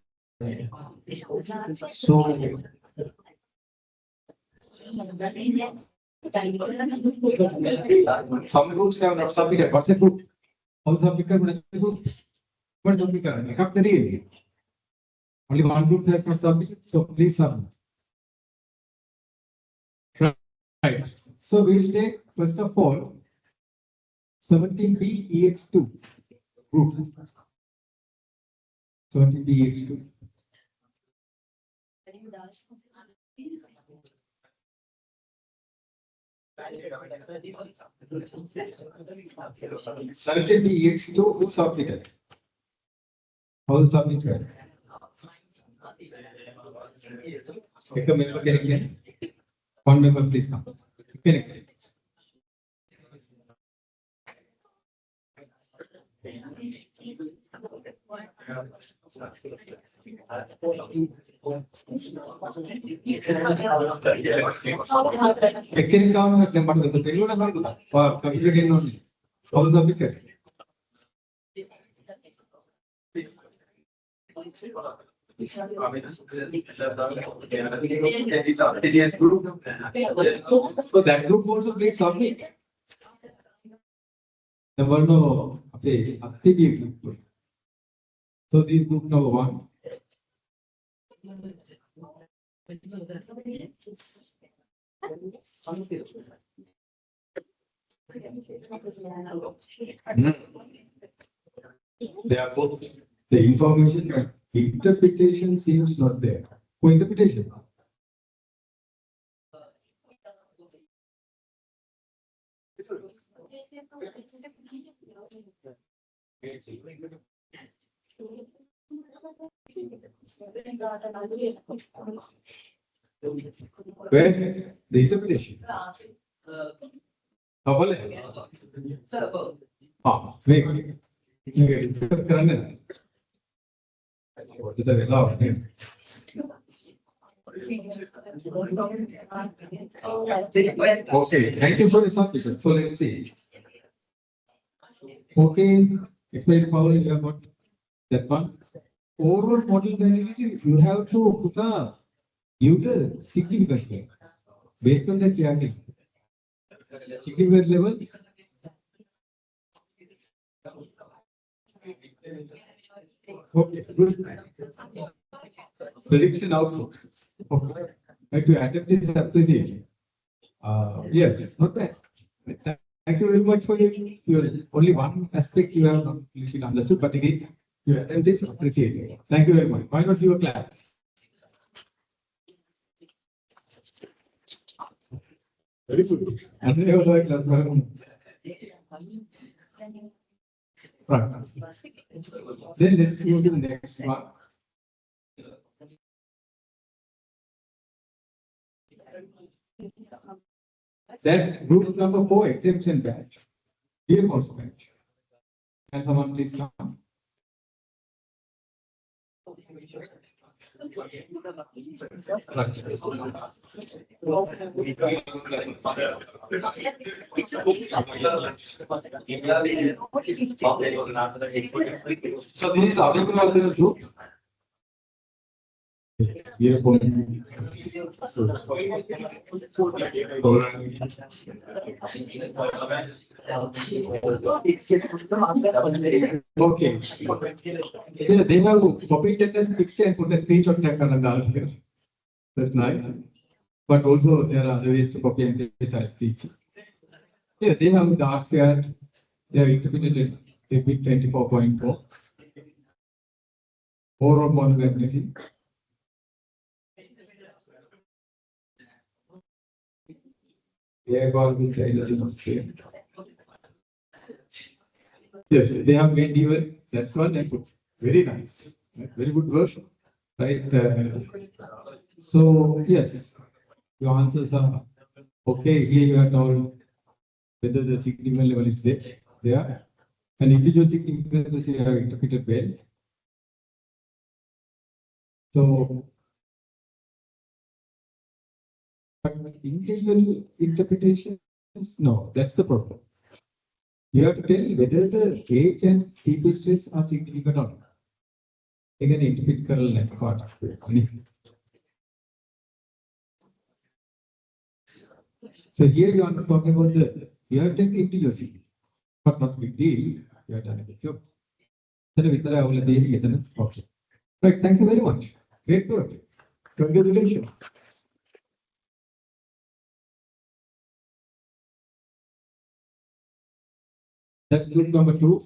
So some groups have not submitted. What's the group? How submitted groups? What is submitted? Have the real. Only one group has not submitted, so please submit. Right. So we will take first of all 17B EX2 group. 17B EX2. Certain EX2 who submitted. How submitted? Pick a member again. One member, please come. Connect. Can come at number with the payload or computer again only. How the picker? So that group also please submit. Number no, okay, so this group number one. Therefore, the information but interpretation seems not there. For interpretation. Where is it? The interpretation. Wait. Okay, thank you for the submission. So let's see. Okay, explain power you have got that one. Overall model validity, you have to put a user significance level. Based on that, you have to significance levels. Okay, good. Prediction output. Okay. Right, to attempt this appreciation. Yeah, not bad. Thank you very much for your only one aspect you have not completely understood, but again, your attempt is appreciated. Thank you very much. Why not you a clap? Very good. And they were like, right. Then let's go to the next one. That's group number 4 exemption batch. Here goes batch. Can someone please come? So this is available on this group. Here goes. Okay. Yeah, they have copied that picture and put a screenshot tag on the here. That's nice. But also there are other ways to copy and paste and teach. Yeah, they have the RSCAT. They have interpreted it with 24.4. Overall monographically. They have got with the same. Yes, they have made even that's one and very nice. Very good work. Right. So yes, your answers are okay. Here you are told whether the significant level is there. And individual significances you have interpreted well. So, but individual interpretations, no, that's the problem. You have to tell whether the age and TP stress are significant or not. Again, interpret kernel net part of it. So here you are not talking about you have taken integer significance, but not big deal. You have done a good job. Right, thank you very much. Great work. Congratulations. That's group number 2.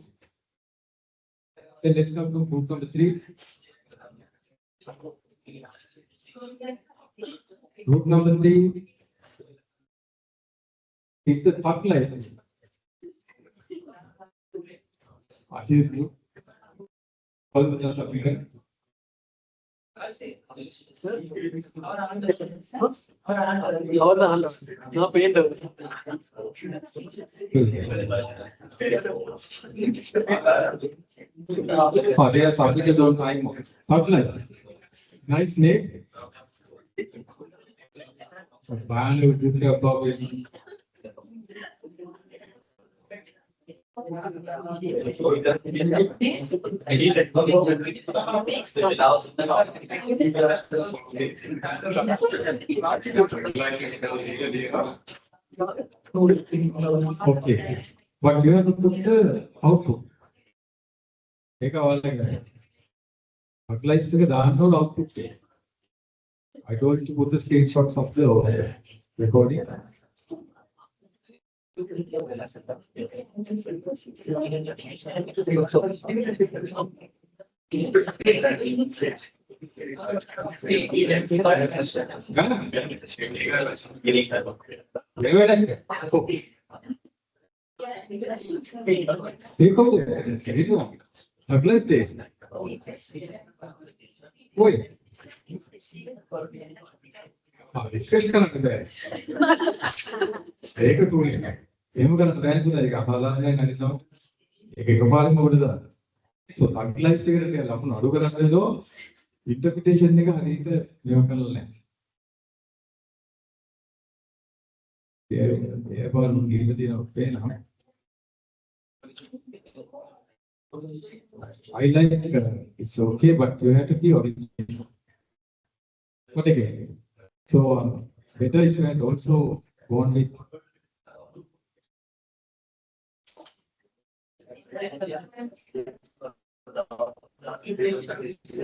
Then let's come to group number 3. Group number 3 is the thug life. Here's group. All the thug they are submitted on time. Thug life. Nice name. So, Bangalore, good about it. Okay, but you have to put the output. Take a all like that. Apply to the download output. I told you to put the screenshots of the recording. Apply this. Wait. Request කරන්න බෑ. ඒක තුනේ. එහෙම කරන්න බෑ නේද? ඒක අසාධාරණයි නේද? ඒක එකපාරම උඩ දාන්න. So thug life එකට ටික ලකුණු අඩු කරන්න වෙනවා. Interpretation එක හරියට මේව කරලා නැහැ. ඒ බලන්න ගිහින් තියෙනවා පේනවා. I like it's okay, but you have to be original. But again, so better if you had also gone with.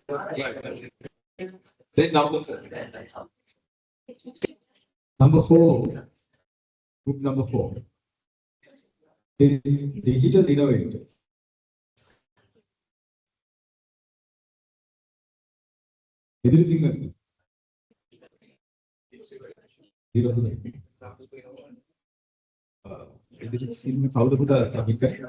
Right. Then number 4. Number 4, group number 4 is digital innovators. Idris Singh. Idris Singh, how the submit?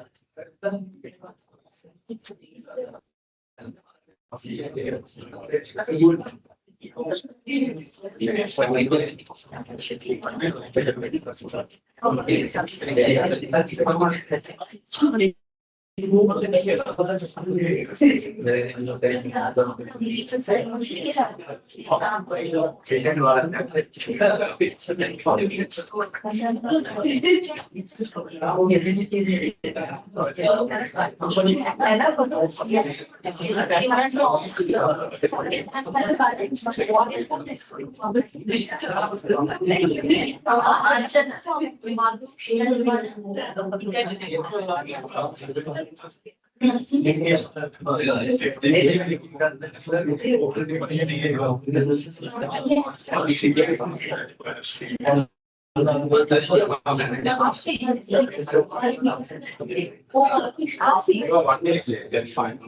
That's fine.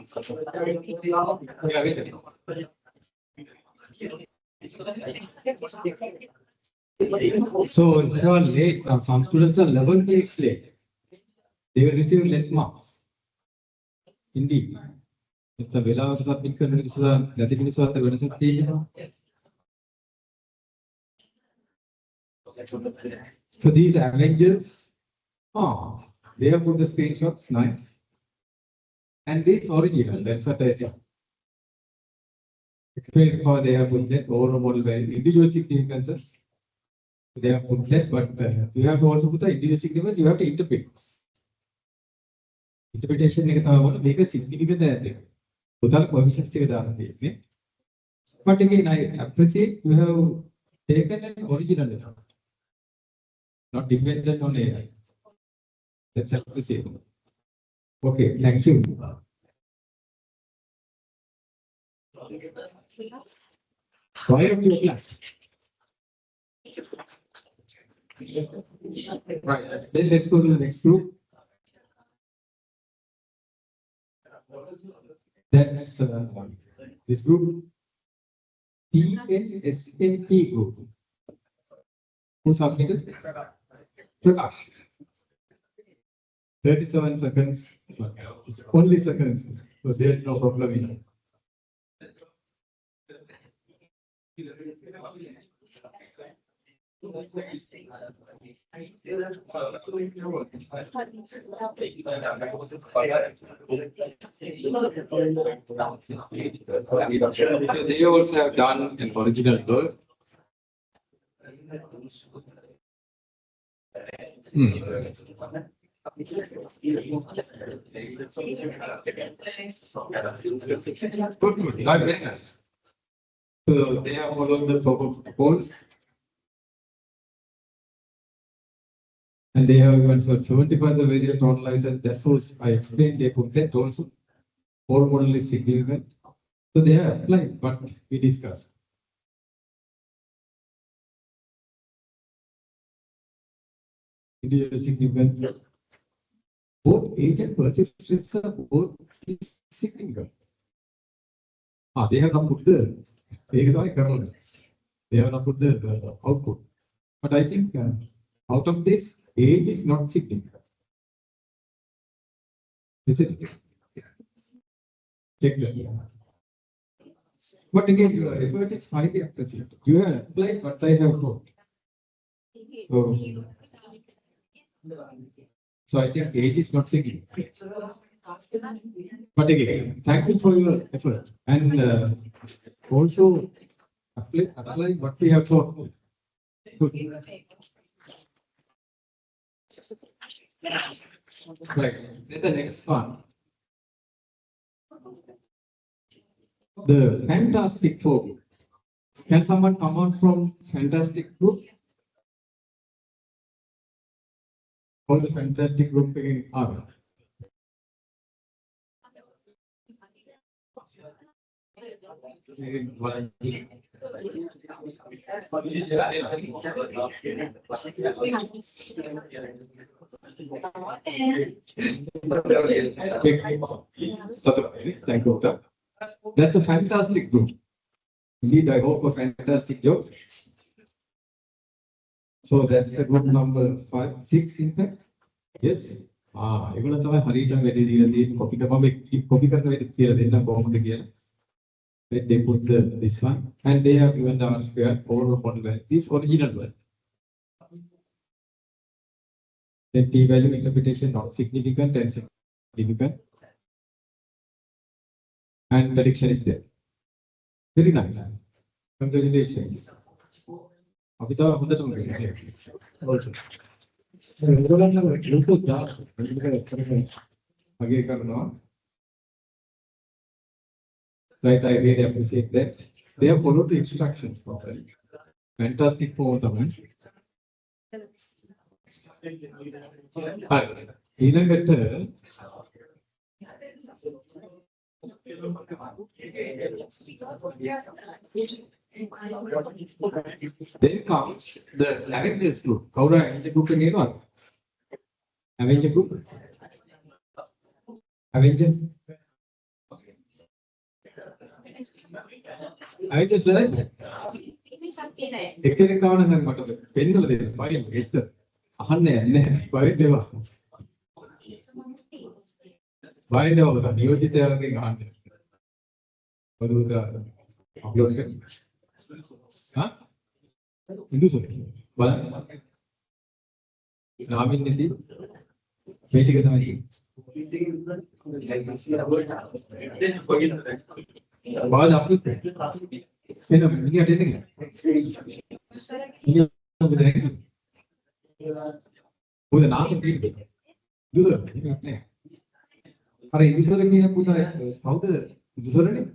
So if you are late, some students are 11 minutes late. They will receive less marks. Indeed. If the vela of submit for these Avengers, they have put the screenshots, nice. And this original, that's what I said. Explain how they have put that overall model by individual significances. They have put that, but you have to also put the individual significance, you have to interpret. Interpretation make a significant without permissions. But again, I appreciate you have taken an original effort, not dependent on AI. That's appreciable. Okay, thank you. Why don't you class? Right, then let's go to the next group. That's this group, PNSMP group. Who submitted? Prakash. 37 seconds, but it's only seconds, so there's no problem in it. They also have done an original work. Good, very nice. So they have followed the protocols. And they have even 75 the variant totalized, and therefore I explained they put that also. All model is significant. So they have applied, but we discussed. Individual significant. Both age and perceptions are both significant. They have not put the they have not put the output. But I think out of this, age is not significant. Is it? Check that. But again, your effort is highly appreciated. You have applied what I have wrote. So I think age is not significant. But again, thank you for your effort and also apply what we have taught. Good. Right. Then the next one. The fantastic four. Can someone come out from fantastic group? Or the fantastic group are? Thank you. That's a fantastic group. Indeed, I hope a fantastic job. So that's the group number 5, 6 in fact. Yes. ඒගොල්ලෝ තමයි හරියටම වැඩි දීලා තියෙන්නේ copy කරපම copy කරන වෙලෙත් කියලා දෙන්න කොහොමද කියලා. They put this one and they have given the R-square overall model value. This original one. Then p-value interpretation not significant and significant. And prediction is there. Very nice. Congratulations. Abhitav හොඳටම also. අගේ කරනවා. Right, I really appreciate that. They have followed the instructions properly. Fantastic for them. ඊළඟට then comes the Avengers group. කවුරු Avenger group එකේ නේද? Avenger group. Avenger. Avengers නේද? එක්කෙනෙක් කවන නම් මට පෙන්නලා දෙන්න. ෆයිල් එච්ච අහන්නේ නැහැ. ෆයිල් ඒවා. ෆයිල් ඒවා නියෝජිතයන්ගෙන් අහන්නේ. මොකද අප්ලෝඩ් කරන්න. ඉන්දුසොත් බලන්න. නාමින් නැති මේ ටික තමයි. බාද අප්ලෝඩ් කරන්න. එන්න මිනිහට එන්න කියලා. මොකද නාම දෙන්නේ. දුර නෑ. අර ඉන්දිසර කියන පුතා කවුද? ඉන්දිසරනේ.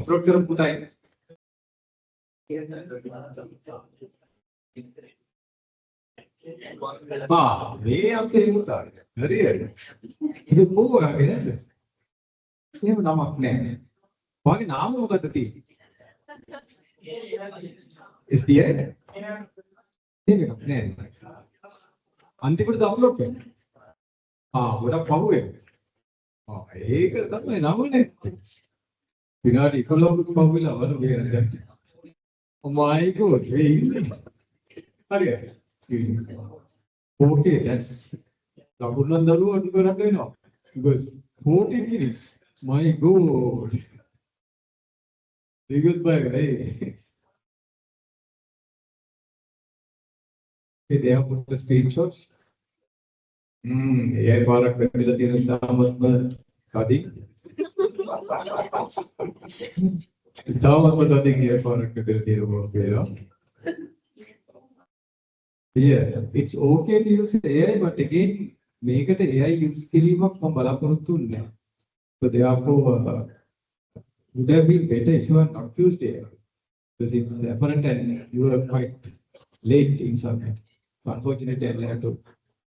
අප්ලෝඩ් කරපු පුතා මේ අපේ පුතා හරියට ഇത് പോവാ නේද? එහෙම නමක් නැහැ. ඔයාගේ නාම මොකද්ද තියෙන්නේ? SDI ඒක නෑ. අන්තිමට ඩවුන්ලෝඩ් කරන්න. ගොඩක් පහුවේ. ඒක තමයි නමනේ. විනාඩි 11ක පහුවෙලා වල වෙන. Oh my god. හරියට. Okay, that's ලකුණන් දරුවෝ අඩු කරන්න වෙනවා. because 40 minutes. My god. Goodbye, right? They have put the screenshots. AI පාරක් වෙලා තියෙන ස්ථාමත්ම කදී. ස්ථාමත්ම කදී AI පාරක් වෙලා තියෙන මොකේලා. Yeah, it's okay to use AI, but again, මේකට AI use කිරීමක් මම බලාපොරොත්තු වෙන්නේ නැහැ. So therefore, would have been better if you had not used AI, because it's apparent and you were quite late in submit. So unfortunately, I have to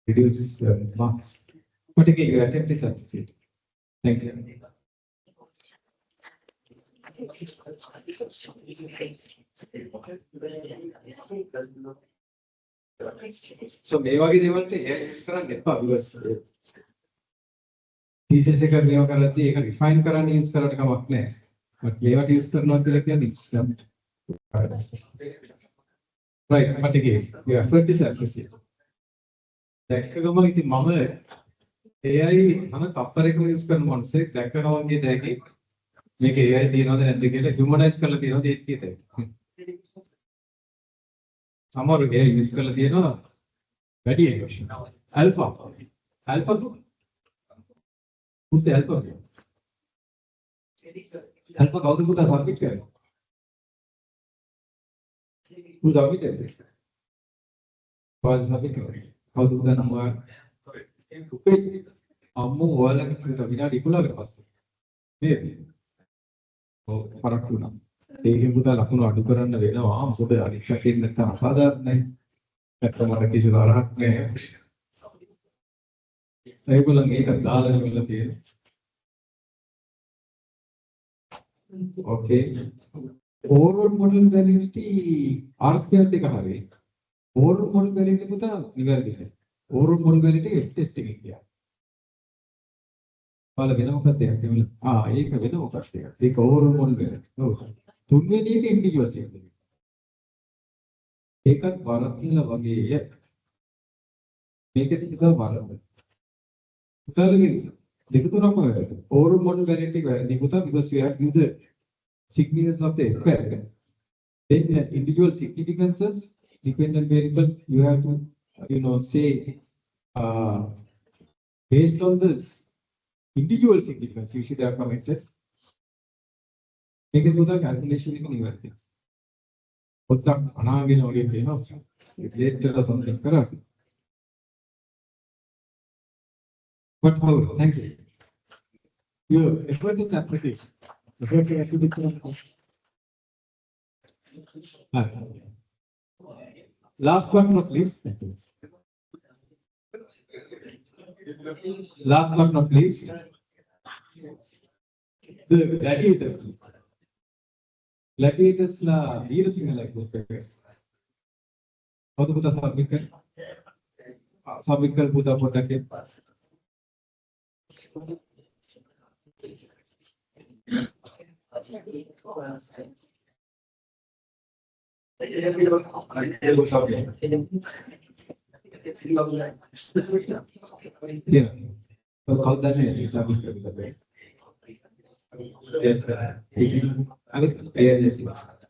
reduce the marks. But again, your attempt is appreciated. Thank you. So මේ වගේ දේවල්ට AI use කරන්න එපා, because thesis එක මේව කරද්දී ඒක refine කරන්න use කරලා කමක් නැහැ. But මේවට use කරනවා කියලා කියන්නේ it's not right. But again, your effort is appreciated. දැක්ක ගමන් ඉතින් මම AI මම තප්පරයකම use කරන මොන්සෙක් දැක්ක ගමන් කිය දෙයකින් මේක AI තියනවද නැද්ද කියලා humanize කරලා තියනවද ඒක කියතේ. සමහර AI use කරලා තියනවා වැඩි එක. alpha group. Who's the alpha? Alpha කවුද පුතා සබ්මිට් කරන්නේ? Who submitted it? කවුද සබ්මිට් කරන්නේ? කවුද පුතා නම ඔයාලා? අම්මෝ ඔයාලගේ විනාඩි 11කට පස්සේ. නේද? පරක්කු වුණා. ඒකෙන් පුතා ලකුණු අඩු කරන්න වෙනවා. මොකද අනිත් පැත්තෙන් නැත්තම් අසාධාරණයි. නැත්තම් මට කිසි තරහක් නැහැ. ඒගොල්ලන් ඒක දාලා ඉවරලා තියෙනවා. Okay. Overall model validity R squared එක හරියි. Overall model validity පුතා නිවැරදියි. Overall model validity test එකේ කියන්නේ. ඔයාලා වෙන මොකක්ද කියන්නේ? ඒක වෙන මොකක්ද කියන්නේ? ඒක overall model validity. ඔව්. තුන්වෙනි එක individual validity. ඒකත් වරද්දලා වගේ. මේකෙත් පුතා වරද්ද. පුතාලගේ දෙක තුනක්ම වැරදි. Overall model validity වැරදි පුතා because you have to do the significance of the effect. Then individual significances, dependent variable, you have to, say, based on this individual significance, you should have commented. Make it with a calculation in your what's that? Anagin or later or something. Correct. But how? Thank you. Your effort is appreciated. Last but not least, the gladiators. Gladiators la veer singa like this. How to put a submical put up whatake. Yeah. So how that is yes,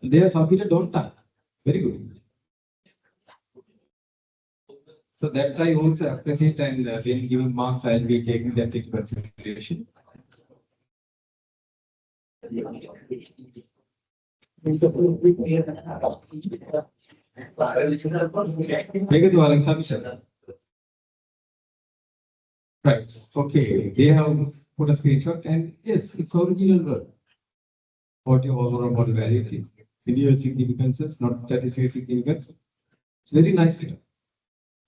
they are submitted don't time. Very good. So that I also appreciate and when giving marks, I'll be taking that into consideration. Make it all submission. Right. Okay. They have put a screenshot and yes, it's original work. What your overall model validity, individual significances, not statistical significance. It's very nicely done.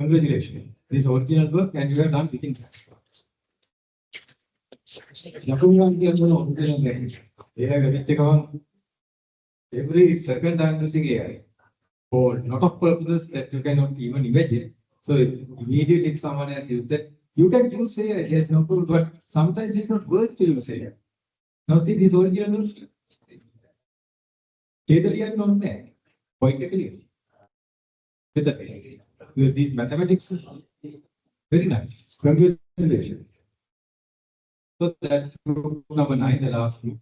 Congratulations. This is original work and you have done within class. Every second I'm using AI for a lot of purposes that you cannot even imagine. So immediately if someone has used that, you can use AI, there's no problem, but sometimes it's not worth to use AI. Now see this original not there. Quite clear. With these mathematics, very nice. Congratulations. So that's group number 9, the last group.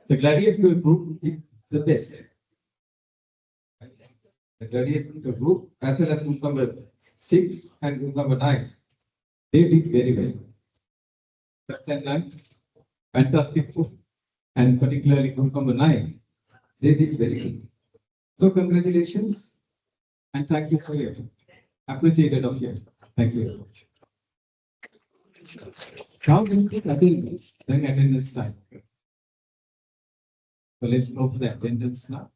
The gladiators group is the best. The gladiators group, as well as group number 6 and group number 9, they did very well. First 9, fantastic group, and particularly group number 9, they did very good. So congratulations and thank you for your effort. Appreciated of you. Thank you very much. Now we take attendance, then attendance time. So let's go for the attendance now.